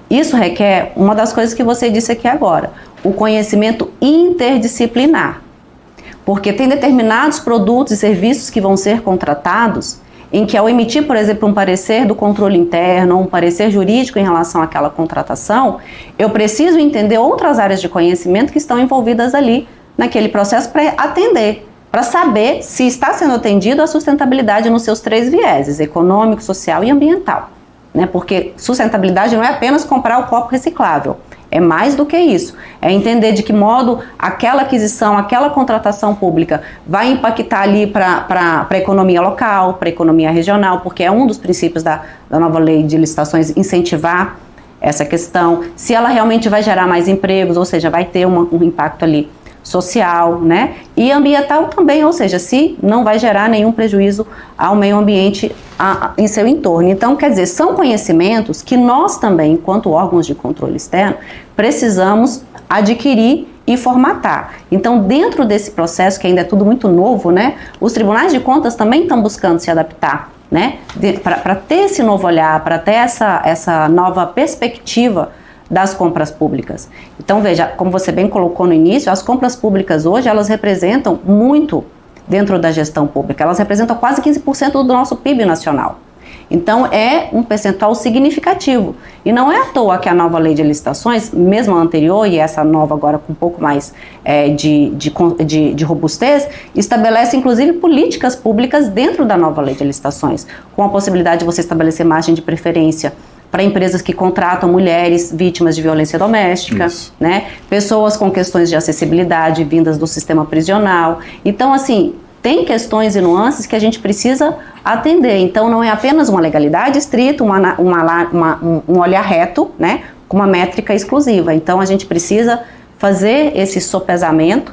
Isso requer uma das coisas que você disse aqui agora, o conhecimento interdisciplinar. Porque tem determinados produtos e serviços que vão ser contratados em que, ao emitir, por exemplo, um parecer do controle interno, ou um parecer jurídico em relação àquela contratação, eu preciso entender outras áreas de conhecimento que estão envolvidas ali naquele processo para atender, para saber se está sendo atendido a sustentabilidade nos seus 3 vieses, econômico, social e ambiental, né? Porque sustentabilidade não é apenas comprar o copo reciclável, é mais do que isso, é entender de que modo aquela aquisição, aquela contratação pública vai impactar ali para a economia local, para a economia regional, porque é um dos princípios da nova lei de licitações incentivar essa questão, se ela realmente vai gerar mais empregos, ou seja, vai ter um impacto ali social, né? E ambiental também, ou seja, se não vai gerar nenhum prejuízo ao meio ambiente em seu entorno. Então, quer dizer, são conhecimentos que nós também, enquanto órgãos de controle externo, precisamos adquirir e formatar. Então, dentro desse processo, que ainda é tudo muito novo, né? Os tribunais de contas também estão buscando se adaptar, né? Para ter esse novo olhar, para ter essa nova perspectiva das compras públicas. Então, veja, como você bem colocou no início, as compras públicas hoje, elas representam muito dentro da gestão pública, elas representam quase 15% do nosso PIB nacional. Então, é um percentual significativo. E não é à toa que a nova lei de licitações, mesmo a anterior e essa nova agora com um pouco mais de robustez, estabelece inclusive políticas públicas dentro da nova lei de licitações, com a possibilidade de você estabelecer margem de preferência para empresas que contratam mulheres vítimas de violência doméstica, né? Pessoas com questões de acessibilidade vindas do sistema prisional. Então, assim, tem questões e nuances que a gente precisa atender. Então, não é apenas uma legalidade estrita, um olhar reto, né, com uma métrica exclusiva. Então, a gente precisa fazer esse sopesamento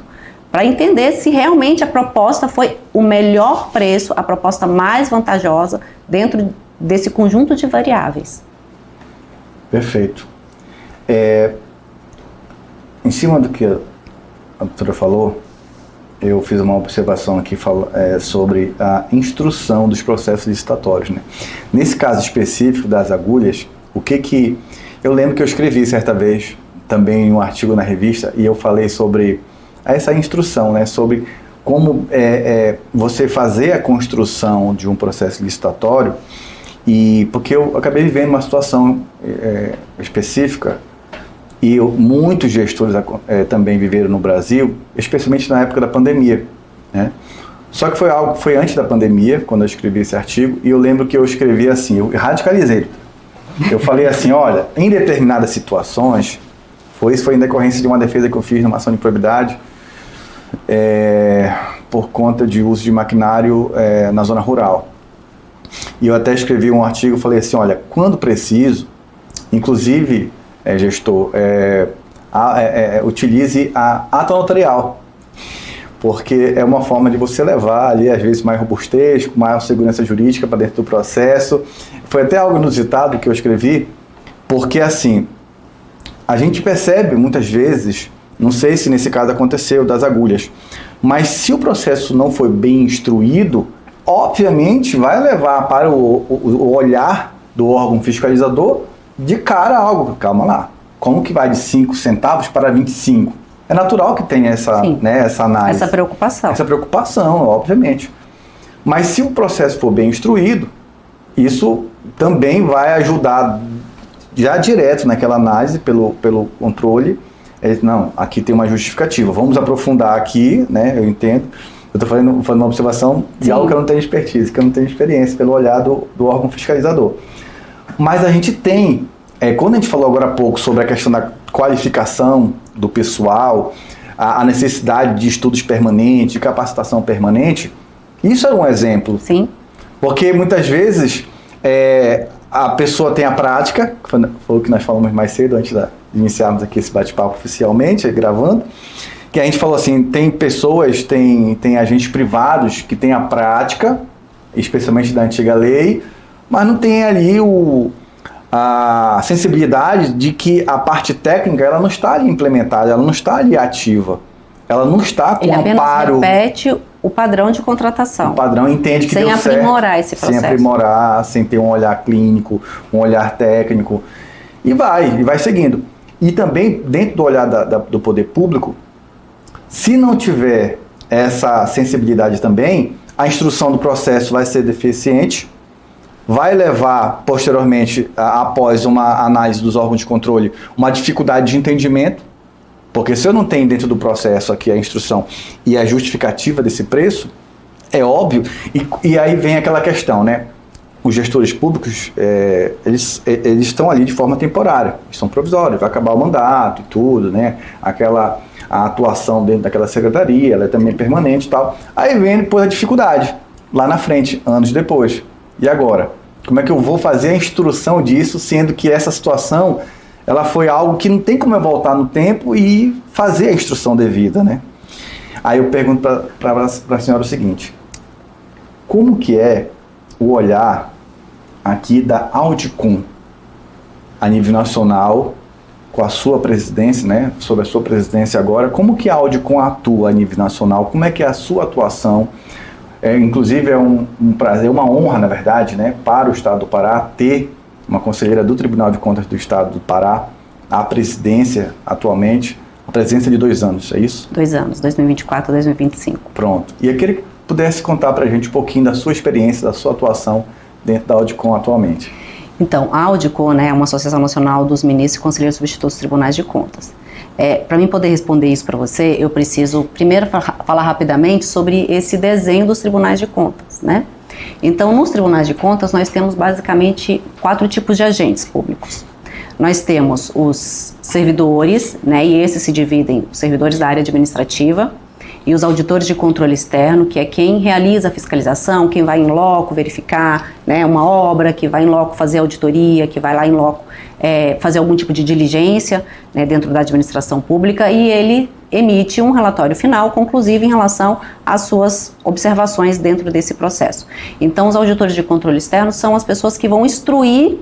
para entender se realmente a proposta foi o melhor preço, a proposta mais vantajosa dentro desse conjunto de variáveis. Perfeito. Em cima do que a doutora falou, eu fiz uma observação aqui sobre a instrução dos processos licitatórios, né? Nesse caso específico das agulhas, eu lembro que eu escrevi certa vez também um artigo na revista e eu falei sobre essa instrução, né? Sobre como você fazer a construção de um processo licitatório. E porque eu acabei vivendo uma situação específica e muitos gestores também viveram no Brasil, especialmente na época da pandemia, né? Só que foi antes da pandemia, quando eu escrevi esse artigo, e eu lembro que eu escrevi assim, eu radicalizei. Eu falei assim, olha, em determinadas situações, isso foi em decorrência de uma defesa que eu fiz numa ação de probidade, por conta de uso de maquinário na zona rural. E eu até escrevi um artigo e falei assim, olha, quando preciso, inclusive, gestor, utilize a ata notarial, porque é uma forma de você levar ali, às vezes, mais robustez, com maior segurança jurídica para dentro do processo. Foi até algo inusitado que eu escrevi, porque assim, a gente percebe muitas vezes, não sei se nesse caso aconteceu, das agulhas, mas se o processo não foi bem instruído, obviamente vai levar para o olhar do órgão fiscalizador de cara a algo. Calma lá, como que vai de 5 centavos para 25? É natural que tenha essa análise. Essa preocupação. Essa preocupação, obviamente. Mas se o processo for bem instruído, isso também vai ajudar já direto naquela análise, pelo controle. Não, aqui tem uma justificativa. Vamos aprofundar aqui, né? Eu entendo. Eu estou fazendo uma observação de algo que eu não tenho expertise, que eu não tenho experiência, pelo olhar do órgão fiscalizador. Mas a gente tem, quando a gente falou agora há pouco sobre a questão da qualificação do pessoal, a necessidade de estudos permanentes, de capacitação permanente, isso é um exemplo. Sim. Porque muitas vezes a pessoa tem a prática, foi o que nós falamos mais cedo, antes de iniciarmos aqui esse bate-papo oficialmente, gravando, que a gente falou assim, tem pessoas, tem agentes privados que têm a prática, especialmente da antiga lei, mas não tem ali a sensibilidade de que a parte técnica ela não está ali implementada, ela não está ali ativa, ela não está com amparo. Ele apenas repete o padrão de contratação. O padrão entende que sem deu certo. Sem aprimorar esse processo. Sem aprimorar, sem ter um olhar clínico, um olhar técnico, e vai seguindo. E também, dentro do olhar do poder público, se não tiver essa sensibilidade também, a instrução do processo vai ser deficiente, vai levar, posteriormente, após uma análise dos órgãos de controle, uma dificuldade de entendimento, porque se eu não tenho dentro do processo aqui a instrução e a justificativa desse preço, é óbvio, e aí vem aquela questão, né? Os gestores públicos, eles estão ali de forma temporária, eles são provisórios, vai acabar o mandato e tudo, né? A atuação dentro daquela secretaria, ela é também permanente e tal. Aí vem depois a dificuldade, lá na frente, anos depois. E agora? Como é que eu vou fazer a instrução disso, sendo que essa situação, ela foi algo que não tem como eu voltar no tempo e fazer a instrução devida, né? Aí eu pergunto para a senhora o seguinte, como que é o olhar aqui da Audicom a nível nacional, com a sua presidência, né, sobre a sua presidência agora, como que a Audicom atua a nível nacional, como é que é a sua atuação? Inclusive é um prazer, uma honra, na verdade, né, para o Estado do Pará ter uma conselheira do Tribunal de Contas do Estado do Pará, a presidência atualmente, a presidência de 2 anos, é isso? 2 anos, 2024 a 2025. Pronto. E eu queria que pudesse contar para a gente um pouquinho da sua experiência, da sua atuação dentro da Audicom atualmente. Então, a Audicom, né, é uma associação nacional dos ministros e conselheiros substitutos dos tribunais de contas. Para mim poder responder isso para você, eu preciso primeiro falar rapidamente sobre esse desenho dos tribunais de contas, né? Então, nos tribunais de contas, nós temos basicamente 4 tipos de agentes públicos. Nós temos os servidores, né, e esses se dividem, os servidores da área administrativa e os auditores de controle externo, que é quem realiza a fiscalização, quem vai em loco verificar, né, uma obra, que vai em loco fazer auditoria, que vai lá em loco fazer algum tipo de diligência, né, dentro da administração pública, e ele emite um relatório final conclusivo em relação às suas observações dentro desse processo. Então, os auditores de controle externo são as pessoas que vão instruir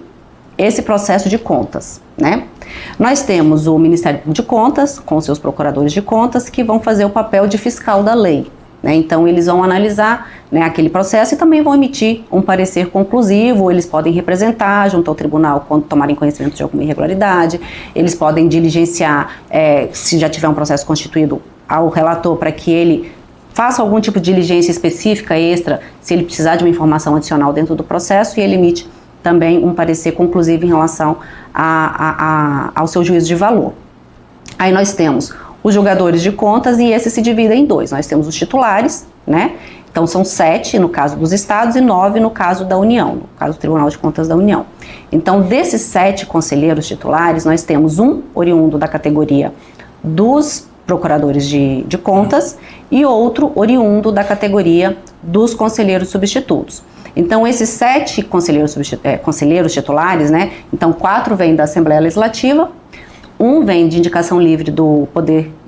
esse processo de contas, né? Nós temos o Ministério Público de Contas, com seus procuradores de contas, que vão fazer o papel de fiscal da lei, né? Então, eles vão analisar, né, aquele processo e também vão emitir um parecer conclusivo. Eles podem representar junto ao tribunal quando tomarem conhecimento de alguma irregularidade, eles podem diligenciar, se já tiver um processo constituído, ao relator para que ele faça algum tipo de diligência específica, extra, se ele precisar de uma informação adicional dentro do processo, e ele emite também um parecer conclusivo em relação ao seu juízo de valor. Aí nós temos os julgadores de contas, e esses se dividem em 2. Nós temos os titulares, né? Então são 7 no caso dos estados e 9 no caso da União, no caso do Tribunal de Contas da União. Então, desses 7 conselheiros titulares, nós temos um oriundo da categoria dos procuradores de contas e outro oriundo da categoria dos conselheiros substitutos. Então, esses 7 conselheiros titulares, né? Então, 4 vêm da Assembleia Legislativa, um vem de indicação livre do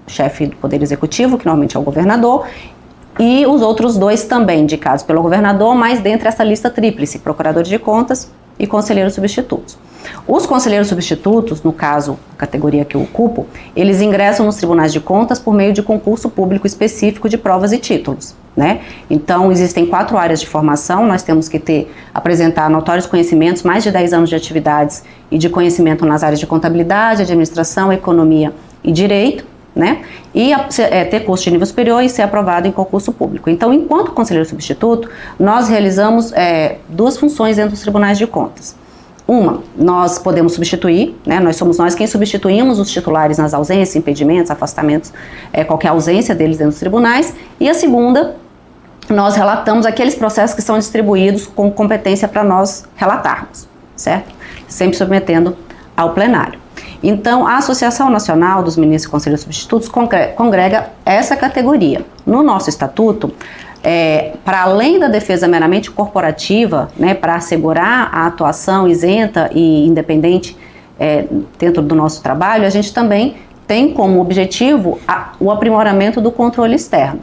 chefe do Poder Executivo, que normalmente é o governador, e os outros 2 também indicados pelo governador, mas dentre essa lista tríplice, procuradores de contas e conselheiros substitutos. Os conselheiros substitutos, no caso, a categoria que eu ocupo, eles ingressam nos tribunais de contas por meio de concurso público específico de provas e títulos, né? Então, existem 4 áreas de formação. Nós temos que apresentar notórios conhecimentos, mais de 10 anos de atividades e de conhecimento nas áreas de contabilidade, administração, economia e direito, né? E ter curso de nível superior e ser aprovado em concurso público. Então, enquanto conselheiro substituto, nós realizamos 2 funções dentro dos tribunais de contas. Uma, nós podemos substituir, né? Somos nós quem substituímos os titulares nas ausências, impedimentos, afastamentos, qualquer ausência deles dentro dos tribunais. E a segunda, nós relatamos aqueles processos que são distribuídos com competência para nós relatarmos, certo? Sempre submetendo ao plenário. Então, a Associação Nacional dos Ministros e Conselheiros Substitutos congrega essa categoria. No nosso estatuto, para além da defesa meramente corporativa, né, para assegurar a atuação isenta e independente dentro do nosso trabalho, a gente também tem como objetivo o aprimoramento do controle externo.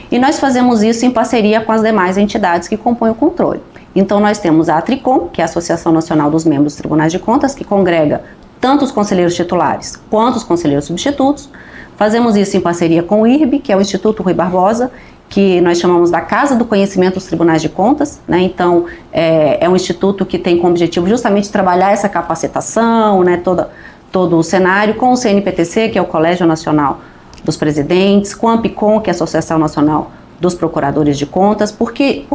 E nós fazemos isso em parceria com as demais entidades que compõem o controle. Então, nós temos a ATRICOM, que é a Associação Nacional dos Membros dos Tribunais de Contas, que congrega tanto os conselheiros titulares quanto os conselheiros substitutos. Fazemos isso em parceria com o IRB, que é o Instituto Rui Barbosa, que nós chamamos da Casa do Conhecimento dos Tribunais de Contas, né? Então, é um instituto que tem como objetivo justamente trabalhar essa capacitação, né? Todo o cenário, com o CNPTC, que é o Colégio Nacional dos Presidentes, com a AMPICOM, que é a Associação Nacional dos Procuradores de Contas. Por quê?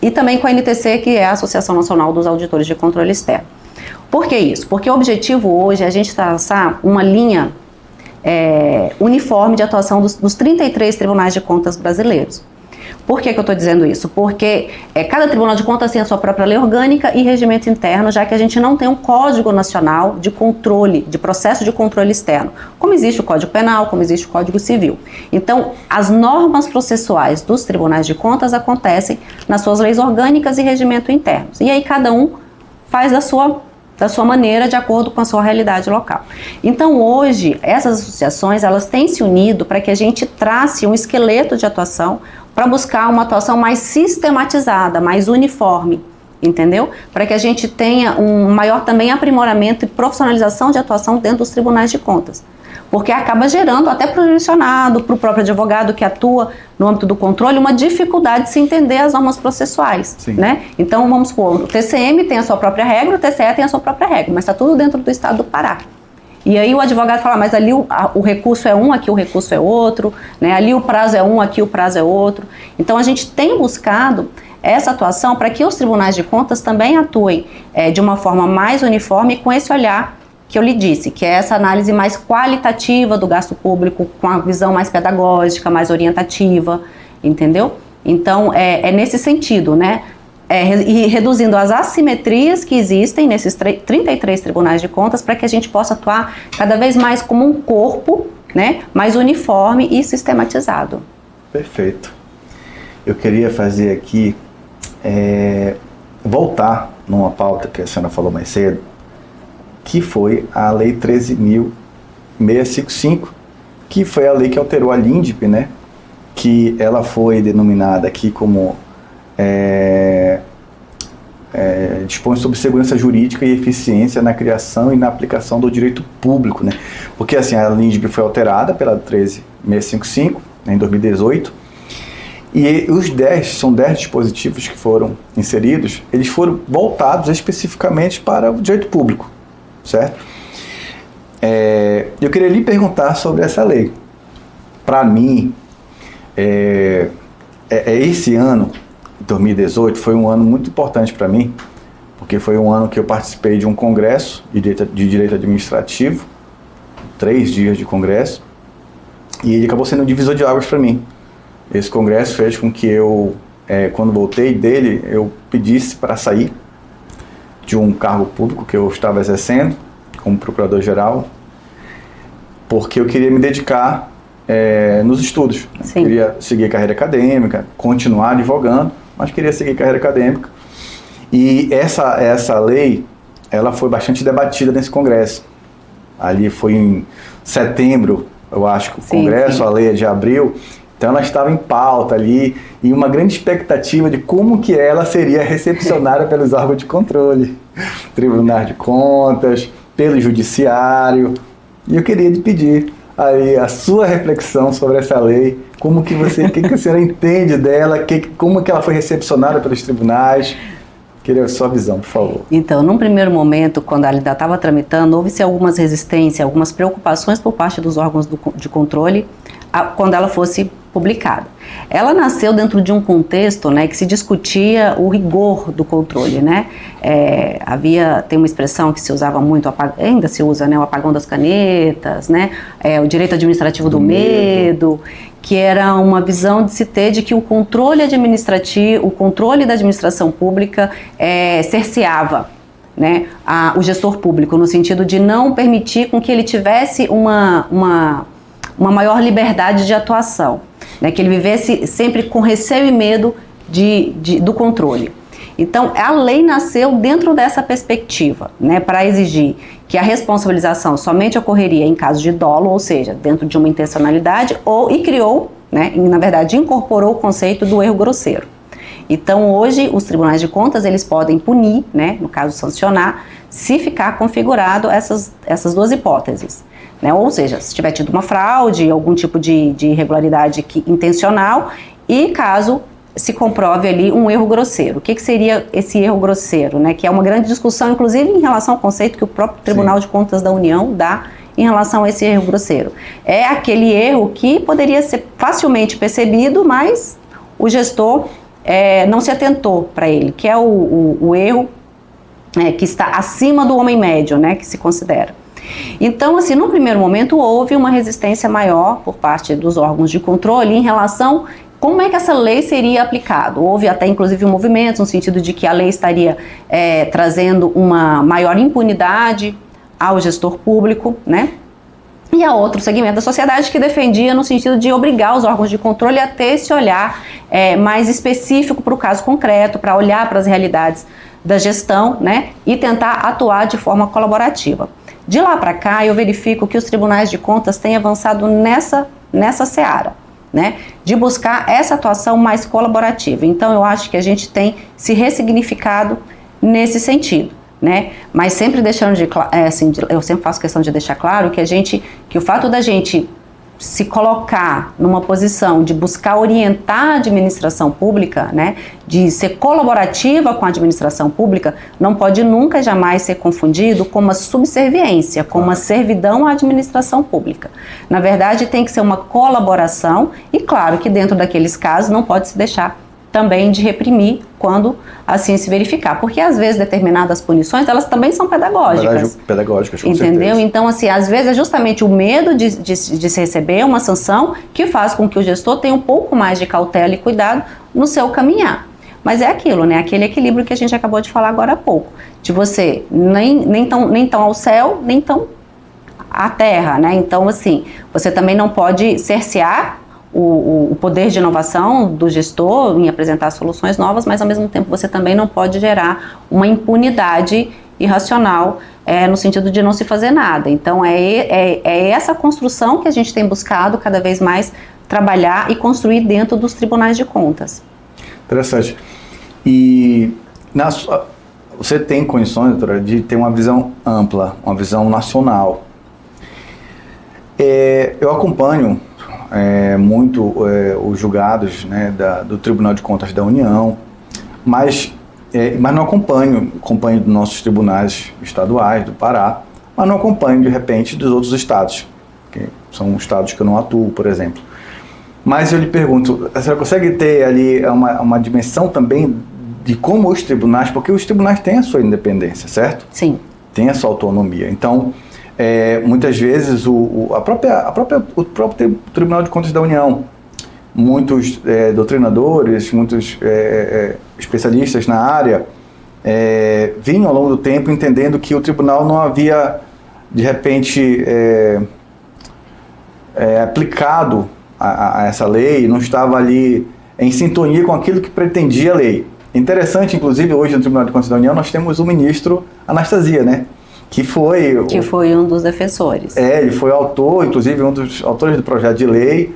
E também com a NTC, que é a Associação Nacional dos Auditores de Controle Externo. Por que isso? Porque o objetivo hoje é a gente traçar uma linha uniforme de atuação dos 33 tribunais de contas brasileiros. Por que eu estou dizendo isso? Porque cada tribunal de contas tem a sua própria lei orgânica e regimento interno, já que a gente não tem um código nacional de controle, de processo de controle externo, como existe o Código Penal, como existe o Código Civil. Então, as normas processuais dos tribunais de contas acontecem nas suas leis orgânicas e regimento internos. E aí cada um faz da sua maneira, de acordo com a sua realidade local. Então, hoje, essas associações, elas têm se unido para que a gente trace um esqueleto de atuação para buscar uma atuação mais sistematizada, mais uniforme, entendeu? Para que a gente tenha um maior também aprimoramento e profissionalização de atuação dentro dos tribunais de contas. Porque acaba gerando, até para o jurisdicionado, para o próprio advogado que atua no âmbito do controle, uma dificuldade de se entender as normas processuais, né? Então, vamos supor, o TCM tem a sua própria regra, o TCE tem a sua própria regra, mas está tudo dentro do estado do Pará. E aí o advogado fala, mas ali o recurso é um, aqui o recurso é outro, né? Ali o prazo é um, aqui o prazo é outro. Então, a gente tem buscado essa atuação para que os tribunais de contas também atuem de uma forma mais uniforme, com esse olhar que eu lhe disse, que é essa análise mais qualitativa do gasto público, com a visão mais pedagógica, mais orientativa, entendeu? Então, é nesse sentido, né? e reduzindo as assimetrias que existem nesses 33 tribunais de contas, para que a gente possa atuar cada vez mais como um corpo, né, mais uniforme e sistematizado. Perfeito. Eu queria fazer aqui, voltar numa pauta que a senhora falou mais cedo, que foi a Lei 13.655, que foi a lei que alterou a LINDB, né, que ela foi denominada aqui como dispõe sobre segurança jurídica e eficiência na criação e na aplicação do direito público, né? Porque assim, a LINDB foi alterada pela 13.655, né, em 2018, e são 10 dispositivos que foram inseridos, eles foram voltados especificamente para o direito público, certo? Eu queria lhe perguntar sobre essa lei. Para mim, esse ano, 2018, foi um ano muito importante para mim, porque foi um ano que eu participei de um congresso de direito administrativo, 3 dias de congresso, e ele acabou sendo um divisor de águas para mim. Esse congresso fez com que eu, quando voltei dele, eu pedisse para sair de um cargo público que eu estava exercendo como procurador-geral, porque eu queria me dedicar nos estudos. Sim. Queria seguir carreira acadêmica, continuar advogando, mas queria seguir carreira acadêmica. E essa lei, ela foi bastante debatida nesse congresso. Ali foi em setembro, eu acho que o congresso, sim. A lei é de abril, então ela estava em pauta ali, e uma grande expectativa de como que ela seria recepcionada pelos órgãos de controle, tribunais de contas, pelo judiciário. E eu queria te pedir aí a sua reflexão sobre essa lei, como que você, o que a senhora entende dela, como que ela foi recepcionada pelos tribunais. Queria a sua visão, por favor. Então, num primeiro momento, quando ela ainda estava tramitando, houve-se algumas resistências, algumas preocupações por parte dos órgãos de controle quando ela fosse publicada. Ela nasceu dentro de um contexto, né, que se discutia o rigor do controle, né? Tem uma expressão que se usava muito, ainda se usa, né, o apagão das canetas, né? O direito administrativo do medo, que era uma visão de se ter de que o controle administrativo, o controle da administração pública cerceava, né, o gestor público, no sentido de não permitir com que ele tivesse uma maior liberdade de atuação, né, que ele vivesse sempre com receio e medo do controle. Então, a lei nasceu dentro dessa perspectiva, né, para exigir que a responsabilização somente ocorreria em caso de dolo, ou seja, dentro de uma intencionalidade, e criou, né, na verdade, incorporou o conceito do erro grosseiro. Então, hoje, os tribunais de contas, eles podem punir, né, no caso sancionar, se ficar configurado essas duas hipóteses. Né? Ou seja, se tiver tido uma fraude, algum tipo de irregularidade intencional, e caso se comprove ali um erro grosseiro. O que seria esse erro grosseiro? Né? Que é uma grande discussão, inclusive em relação ao conceito que o próprio Tribunal de Contas da União dá em relação a esse erro grosseiro. É aquele erro que poderia ser facilmente percebido, mas o gestor não se atentou para ele, que é o erro que está acima do homem médio, né, que se considera. Então, assim, no primeiro momento houve uma resistência maior por parte dos órgãos de controle em relação como é que essa lei seria aplicada. Houve até inclusive um movimento no sentido de que a lei estaria trazendo uma maior impunidade ao gestor público, né? E a outro segmento da sociedade que defendia no sentido de obrigar os órgãos de controle a ter esse olhar mais específico para o caso concreto, para olhar para as realidades da gestão, né? E tentar atuar de forma colaborativa. De lá para cá, eu verifico que os tribunais de contas têm avançado nessa seara, né, de buscar essa atuação mais colaborativa. Então, eu acho que a gente tem se ressignificado nesse sentido, né, mas sempre deixando eu sempre faço questão de deixar claro que o fato da gente se colocar numa posição de buscar orientar a administração pública, né, de ser colaborativa com a administração pública, não pode nunca, jamais ser confundido com uma subserviência, com uma servidão à administração pública. Na verdade, tem que ser uma colaboração e, claro, que dentro daqueles casos não pode se deixar também de reprimir quando assim se verificar, porque às vezes determinadas punições, elas também são pedagógicas. Pedagógicas, com entendeu? certeza. Então, assim, às vezes é justamente o medo de se receber uma sanção que faz com que o gestor tenha um pouco mais de cautela e cuidado no seu caminhar. Mas é aquilo, né? Aquele equilíbrio que a gente acabou de falar agora há pouco, de você nem tão ao céu, nem tão à terra, né? Então, assim, você também não pode cercear o poder de inovação do gestor em apresentar soluções novas, mas ao mesmo tempo você também não pode gerar uma impunidade irracional no sentido de não se fazer nada. Então, é essa construção que a gente tem buscado cada vez mais trabalhar e construir dentro dos tribunais de contas. Interessante. E você tem condições, doutora, de ter uma visão ampla, uma visão nacional. Eu acompanho muito os julgados, né, do Tribunal de Contas da União, mas não acompanho dos nossos tribunais estaduais, do Pará, mas não acompanho, de repente, dos outros estados, que são estados que eu não atuo, por exemplo. Mas eu lhe pergunto, você consegue ter ali uma dimensão também de como os tribunais, porque os tribunais têm a sua independência, certo? Sim. Tem a sua autonomia. Então, muitas vezes o próprio Tribunal de Contas da União, muitos doutrinadores, muitos especialistas na área, vinham ao longo do tempo entendendo que o tribunal não havia, de repente, aplicado a essa lei, não estava ali em sintonia com aquilo que pretendia a lei. Interessante, inclusive, hoje no Tribunal de Contas da União nós temos o ministro Anastasia, né? Que foi um dos defensores. Ele foi autor, inclusive um dos autores do projeto de lei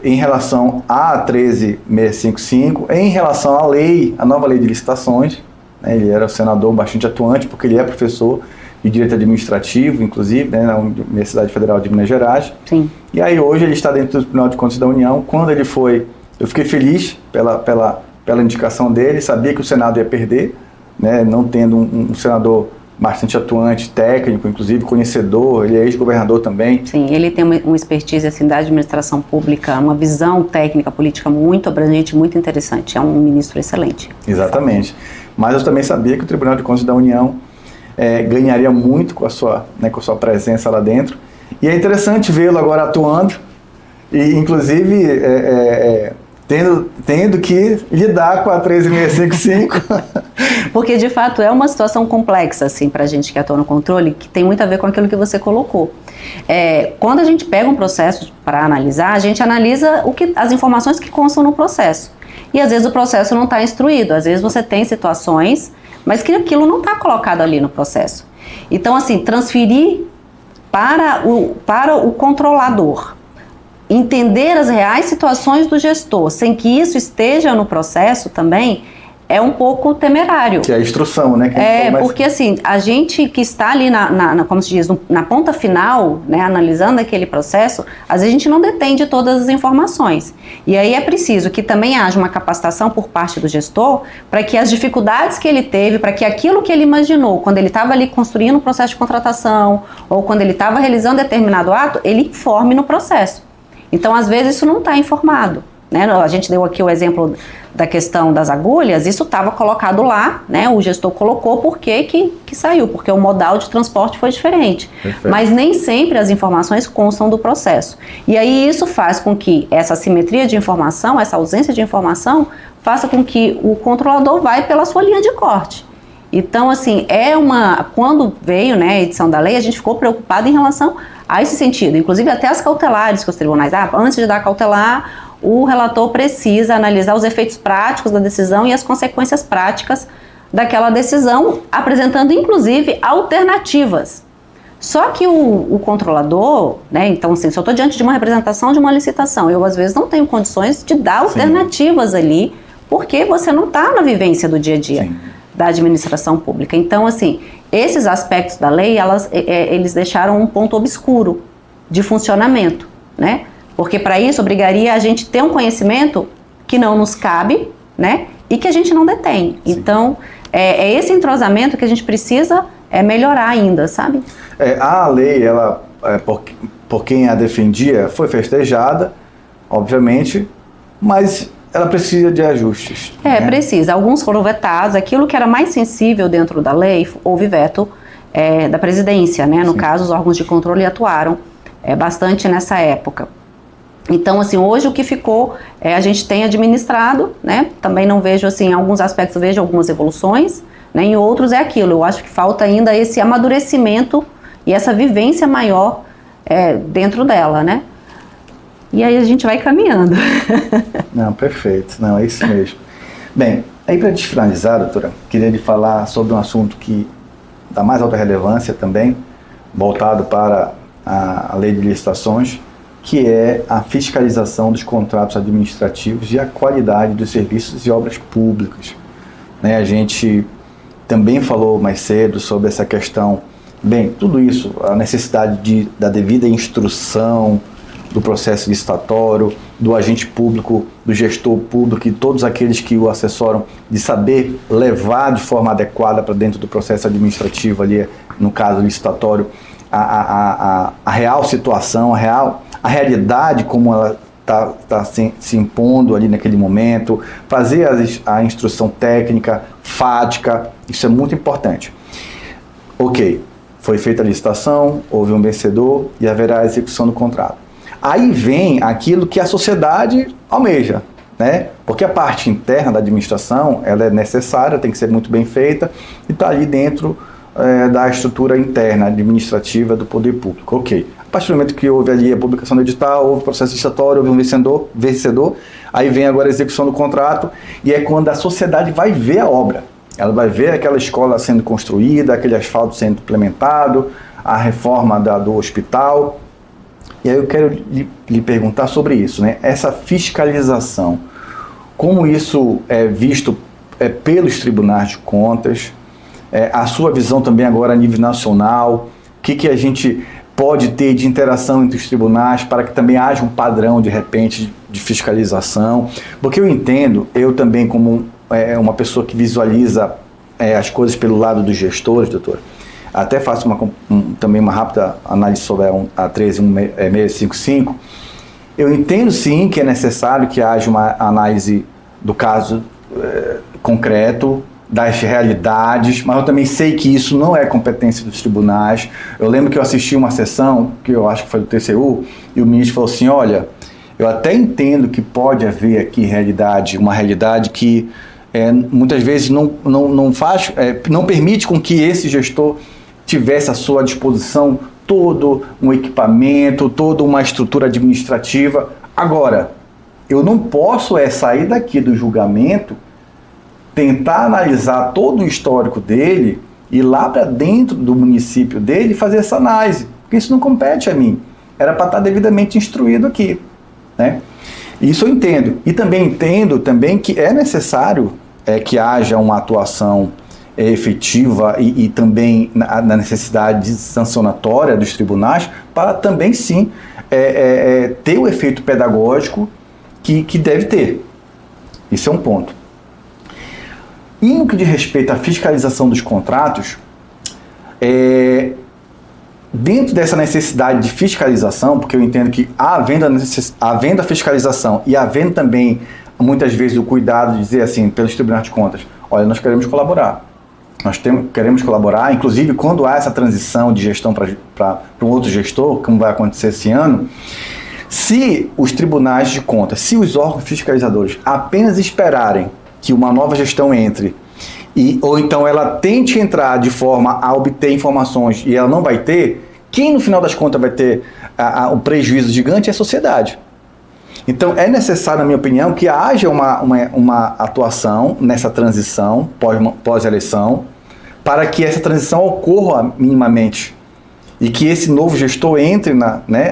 em relação à 13655, em relação à lei, a nova lei de licitações, né? Ele era um senador bastante atuante, porque ele é professor de Direito Administrativo, inclusive, né, na Universidade Federal de Minas Gerais. Sim. E aí hoje ele está dentro do Tribunal de Contas da União. Quando ele foi, eu fiquei feliz pela indicação dele, sabia que o Senado ia perder, né, não tendo um senador bastante atuante, técnico, inclusive conhecedor, ele é ex-governador também. Sim, ele tem uma expertise assim, da administração pública, uma visão técnica política muito abrangente, muito interessante, é um ministro excelente. Exatamente, mas eu também sabia que o Tribunal de Contas da União ganharia muito com a sua presença lá dentro, e é interessante vê-lo agora atuando, e inclusive tendo que lidar com a 13655. Porque de fato é uma situação complexa assim, para a gente que atua no controle, que tem muito a ver com aquilo que você colocou. Quando a gente pega um processo para analisar, a gente analisa as informações que constam no processo, e às vezes o processo não está instruído, às vezes você tem situações mas que aquilo não está colocado ali no processo. Então, assim, transferir para o controlador, entender as reais situações do gestor, sem que isso esteja no processo também, é um pouco temerário. Que é a instrução, né? Porque assim, a gente que está ali como se diz, na ponta final, né, analisando aquele processo, às vezes a gente não detém de todas as informações. E aí é preciso que também haja uma capacitação por parte do gestor para que as dificuldades que ele teve, para que aquilo que ele imaginou quando ele estava ali construindo um processo de contratação ou quando ele estava realizando determinado ato, ele informe no processo. Então, às vezes, isso não está informado. Né? A gente deu aqui o exemplo da questão das agulhas, isso estava colocado lá, né? O gestor colocou por que saiu, porque o modal de transporte foi diferente. Perfeito. Mas nem sempre as informações constam do processo. E aí isso faz com que essa assimetria de informação, essa ausência de informação, faça com que o controlador vá pela sua linha de corte. Então, assim, quando veio, né, a edição da lei, a gente ficou preocupado em relação a esse sentido. Inclusive até as cautelares que os tribunais, antes de dar cautelar, o relator precisa analisar os efeitos práticos da decisão e as consequências práticas daquela decisão, apresentando inclusive alternativas. Só que o controlador, né, então assim, se eu estou diante de uma representação de uma licitação, eu às vezes não tenho condições de dar alternativas ali, porque você não está na vivência do dia a dia da administração pública. Então, assim, esses aspectos da lei, eles deixaram um ponto obscuro de funcionamento, né? Porque para isso obrigaria a gente ter um conhecimento que não nos cabe, né? E que a gente não detém. Sim. Então, é esse entrosamento que a gente precisa melhorar ainda, sabe? A lei, ela, por quem a defendia, foi festejada, obviamente, mas ela precisa de ajustes. Né? Precisa. Alguns foram vetados. Aquilo que era mais sensível dentro da lei, houve veto da presidência, né? No caso, os órgãos de controle atuaram bastante nessa época. Então, assim, hoje o que ficou, a gente tem administrado, né? Também não vejo, assim, em alguns aspectos vejo algumas evoluções, né? Em outros é aquilo, eu acho que falta ainda esse amadurecimento e essa vivência maior dentro dela, né? E aí a gente vai caminhando. Não, perfeito, não, é isso mesmo. Bem, aí para finalizar, doutora, queria lhe falar sobre um assunto que dá mais alta relevância também, voltado para a lei de licitações, que é a fiscalização dos contratos administrativos e a qualidade dos serviços e obras públicas. Né, a gente também falou mais cedo sobre essa questão, bem, tudo isso, a necessidade da devida instrução do processo licitatório, do agente público, do gestor público e todos aqueles que o assessoram, de saber levar de forma adequada para dentro do processo administrativo ali, no caso licitatório, a real situação, a realidade como ela está se impondo ali naquele momento, fazer a instrução técnica, fática, isso é muito importante. Ok, foi feita a licitação, houve um vencedor e haverá a execução do contrato. Aí vem aquilo que a sociedade almeja, né? Porque a parte interna da administração, ela é necessária, tem que ser muito bem feita e está ali dentro da estrutura interna administrativa do poder público. Ok. A partir do momento que houve ali a publicação do edital, houve processo licitatório, houve um vencedor, aí vem agora a execução do contrato e é quando a sociedade vai ver a obra. Ela vai ver aquela escola sendo construída, aquele asfalto sendo implementado, a reforma do hospital. E aí eu quero lhe perguntar sobre isso, né? Essa fiscalização, como isso é visto pelos tribunais de contas, a sua visão também agora a nível nacional, o que a gente pode ter de interação entre os tribunais para que também haja um padrão, de repente, de fiscalização, porque eu entendo, eu também como uma pessoa que visualiza as coisas pelo lado dos gestores, doutor, até faço também uma rápida análise sobre a 13655, eu entendo sim que é necessário que haja uma análise do caso concreto, das realidades, mas eu também sei que isso não é competência dos tribunais. Eu lembro que eu assisti uma sessão, que eu acho que foi do TCU, e o ministro falou assim, olha, eu até entendo que pode haver aqui uma realidade que muitas vezes não permite com que esse gestor tivesse à sua disposição todo um equipamento, toda uma estrutura administrativa. Agora, eu não posso sair daqui do julgamento, tentar analisar todo o histórico dele, ir lá para dentro do município dele e fazer essa análise, porque isso não compete a mim. Era para estar devidamente instruído aqui, né? Isso eu entendo. E também entendo que é necessário que haja uma atuação efetiva e também na necessidade sancionatória dos tribunais para também sim ter o efeito pedagógico que deve ter. Isso é um ponto. E no que diz respeito à fiscalização dos contratos, dentro dessa necessidade de fiscalização, porque eu entendo que havendo a fiscalização e havendo também muitas vezes o cuidado de dizer assim, pelos tribunais de contas, olha, nós queremos colaborar. Queremos colaborar, inclusive quando há essa transição de gestão para um outro gestor, como vai acontecer esse ano, se os tribunais de contas, se os órgãos fiscalizadores apenas esperarem que uma nova gestão entre, ou então ela tente entrar de forma a obter informações e ela não vai ter, quem no final das contas vai ter um prejuízo gigante é a sociedade. Então é necessário, na minha opinião, que haja uma atuação nessa transição pós-eleição, para que essa transição ocorra minimamente e que esse novo gestor entre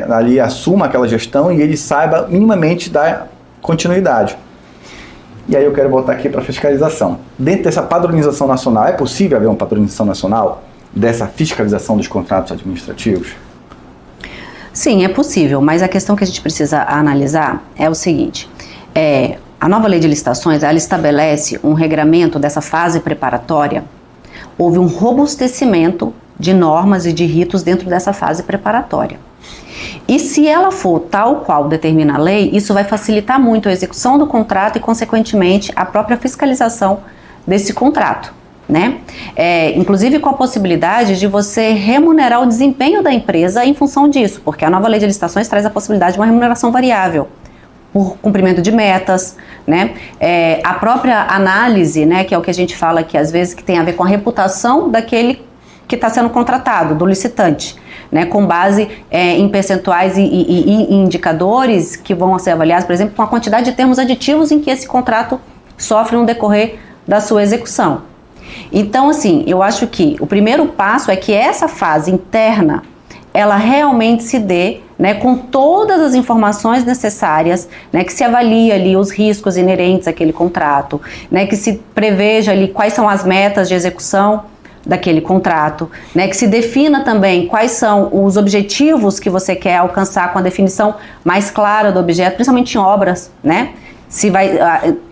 ali, assuma aquela gestão e ele saiba minimamente dar continuidade. E aí eu quero voltar aqui para a fiscalização. Dentro dessa padronização nacional, é possível haver uma padronização nacional dessa fiscalização dos contratos administrativos? Sim, é possível, mas a questão que a gente precisa analisar é o seguinte, a nova lei de licitações, ela estabelece um regramento dessa fase preparatória, houve um robustecimento de normas e de ritos dentro dessa fase preparatória. E se ela for tal qual determina a lei, isso vai facilitar muito a execução do contrato e, consequentemente, a própria fiscalização desse contrato, né? Inclusive com a possibilidade de você remunerar o desempenho da empresa em função disso, porque a nova lei de licitações traz a possibilidade de uma remuneração variável por cumprimento de metas, né? A própria análise, né, que é o que a gente fala aqui às vezes, que tem a ver com a reputação daquele que está sendo contratado, do licitante, né, com base em percentuais e indicadores que vão ser avaliados, por exemplo, com a quantidade de termos aditivos em que esse contrato sofre no decorrer da sua execução. Então, assim, eu acho que o primeiro passo é que essa fase interna, ela realmente se dê, né, com todas as informações necessárias, né, que se avalie ali os riscos inerentes àquele contrato, né, que se preveja ali quais são as metas de execução daquele contrato, né, que se defina também quais são os objetivos que você quer alcançar com a definição mais clara do objeto, principalmente em obras, né, se vai,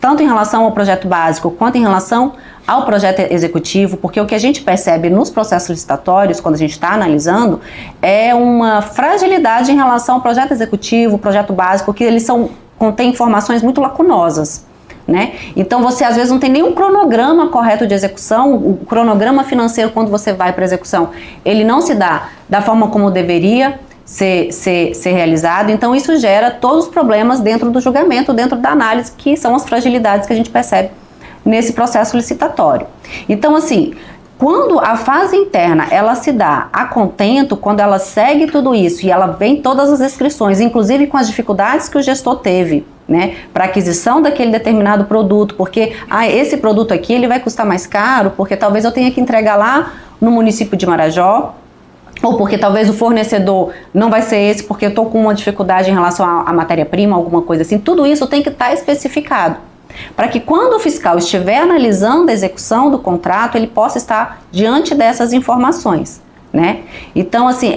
tanto em relação ao projeto básico quanto em relação ao projeto executivo, porque o que a gente percebe nos processos licitatórios, quando a gente está analisando, é uma fragilidade em relação ao projeto executivo, projeto básico, que eles contêm informações muito lacunosas, né? Então você às vezes não tem nenhum cronograma correto de execução, o cronograma financeiro quando você vai para a execução, ele não se dá da forma como deveria ser realizado, então isso gera todos os problemas dentro do julgamento, dentro da análise, que são as fragilidades que a gente percebe nesse processo licitatório. Então, assim, quando a fase interna ela se dá a contento, quando ela segue tudo isso e ela vem todas as descrições, inclusive com as dificuldades que o gestor teve, né, para aquisição daquele determinado produto, porque esse produto aqui ele vai custar mais caro, porque talvez eu tenha que entregar lá no município de Marajó, ou porque talvez o fornecedor não vai ser esse, porque eu estou com uma dificuldade em relação à matéria-prima, alguma coisa assim. Tudo isso tem que estar especificado, para que quando o fiscal estiver analisando a execução do contrato, ele possa estar diante dessas informações, né? Então, assim,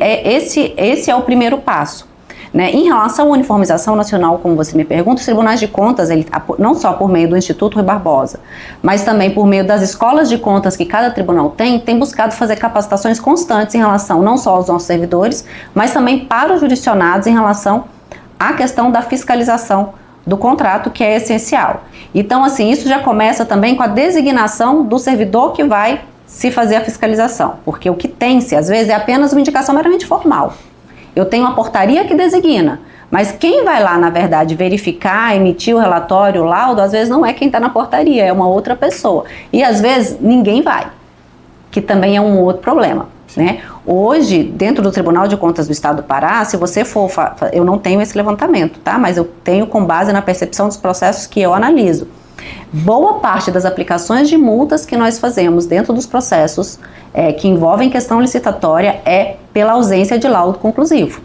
esse é o primeiro passo, né? Em relação à uniformização nacional, como você me pergunta, os tribunais de contas, não só por meio do Instituto Rui Barbosa, mas também por meio das escolas de contas que cada tribunal tem buscado fazer capacitações constantes em relação não só aos nossos servidores, mas também para os jurisdicionados em relação à questão da fiscalização do contrato, que é essencial. Então, assim, isso já começa também com a designação do servidor que vai se fazer a fiscalização, porque o que tem-se, às vezes, é apenas uma indicação meramente formal. Eu tenho uma portaria que designa, mas quem vai lá, na verdade, verificar, emitir o relatório, o laudo, às vezes não é quem está na portaria, é uma outra pessoa. E, às vezes, ninguém vai, que também é um outro problema, né? Hoje, dentro do Tribunal de Contas do Estado do Pará, se você for, eu não tenho esse levantamento, tá? Mas eu tenho com base na percepção dos processos que eu analiso. Boa parte das aplicações de multas que nós fazemos dentro dos processos que envolvem questão licitatória é pela ausência de laudo conclusivo.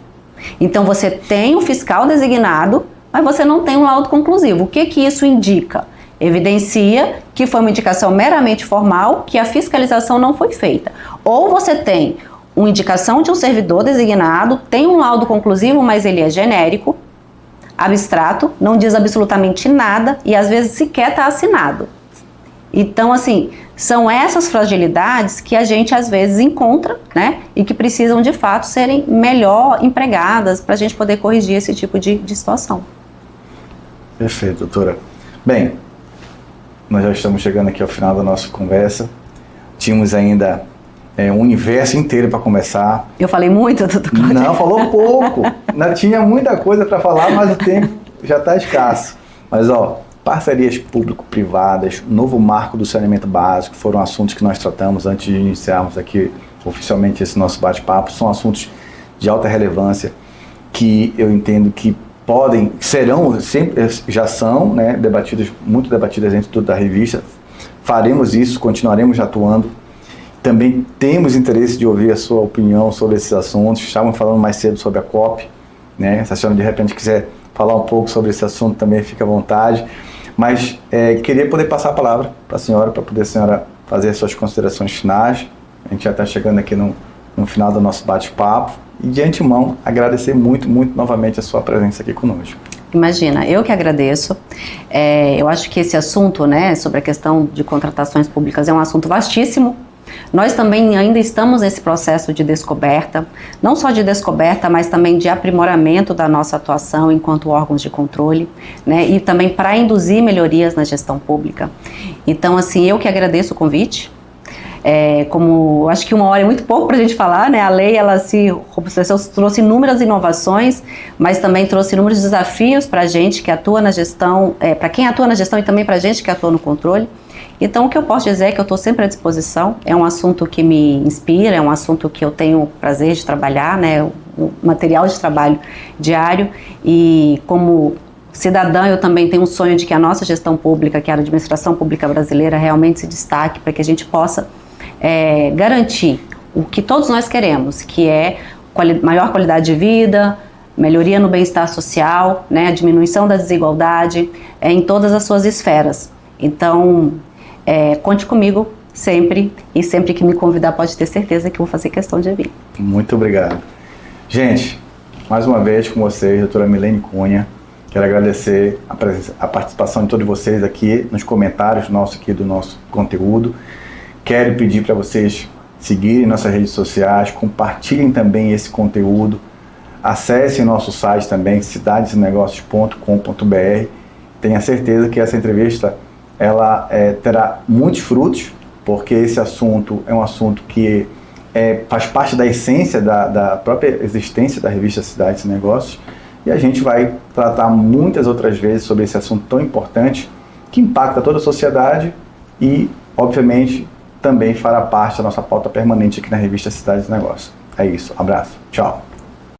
Então você tem um fiscal designado, mas você não tem um laudo conclusivo. O que isso indica? Evidencia que foi uma indicação meramente formal, que a fiscalização não foi feita. Ou você tem uma indicação de um servidor designado, tem um laudo conclusivo, mas ele é genérico, abstrato, não diz absolutamente nada e às vezes sequer está assinado. Então, assim, são essas fragilidades que a gente às vezes encontra, né, e que precisam de fato serem melhor empregadas para a gente poder corrigir esse tipo de situação. Perfeito, doutora. Bem, nós já estamos chegando aqui ao final da nossa conversa. Tínhamos ainda um universo inteiro para começar. Eu falei muito, doutor Cláudio? Não, falou pouco. Não, tinha muita coisa para falar, mas o tempo já está escasso. Mas, parcerias público-privadas, novo marco do saneamento básico, foram assuntos que nós tratamos antes de iniciarmos aqui oficialmente esse nosso bate-papo. São assuntos de alta relevância que eu entendo que serão, sempre já são, né, muito debatidas dentro da revista. Faremos isso, continuaremos atuando. Também temos interesse de ouvir a sua opinião sobre esses assuntos. Estavam falando mais cedo sobre a COP, né? Se a senhora de repente quiser falar um pouco sobre esse assunto também, fique à vontade. Mas queria poder passar a palavra para a senhora senhora fazer as suas considerações finais. A gente já está chegando aqui no final do nosso bate-papo. E de antemão, agradecer muito, muito novamente a sua presença aqui conosco. Imagina, eu que agradeço. Eu acho que esse assunto, né, sobre a questão de contratações públicas é um assunto vastíssimo. Nós também ainda estamos nesse processo de descoberta, não só de descoberta, mas também de aprimoramento da nossa atuação enquanto órgãos de controle, né, e também para induzir melhorias na gestão pública. Então, assim, eu que agradeço o convite, Como acho que 1 hora é muito pouco para a gente falar, né? A lei ela trouxe inúmeras inovações, mas também trouxe inúmeros desafios para a gente que atua na gestão, para quem atua na gestão e também para a gente que atua no controle. Então, o que eu posso dizer é que eu estou sempre à disposição. É um assunto que me inspira, é um assunto que eu tenho prazer de trabalhar, né? O material de trabalho diário, e como cidadã eu também tenho um sonho de que a nossa gestão pública, que é a administração pública brasileira, realmente se destaque para que a gente possa garantir o que todos nós queremos, que é maior qualidade de vida, melhoria no bem-estar social, né? A diminuição da desigualdade em todas as suas esferas. Então, conte comigo sempre, e sempre que me convidar pode ter certeza que eu vou fazer questão de vir. Muito obrigado. Gente, mais uma vez com vocês, doutora Milene Cunha. Quero agradecer a participação de todos vocês aqui nos comentários do nosso conteúdo. Quero pedir para vocês seguirem nossas redes sociais, compartilhem também esse conteúdo, acessem nosso site também, cidadesenegócios.com.br. Tenha certeza que essa entrevista ela terá muitos frutos, porque esse assunto é um assunto que faz parte da essência da própria existência da revista Cidades e Negócios, e a gente vai tratar muitas outras vezes sobre esse assunto tão importante que impacta toda a sociedade e, obviamente, também fará parte da nossa pauta permanente aqui na revista Cidades e Negócios. É isso, abraço, tchau.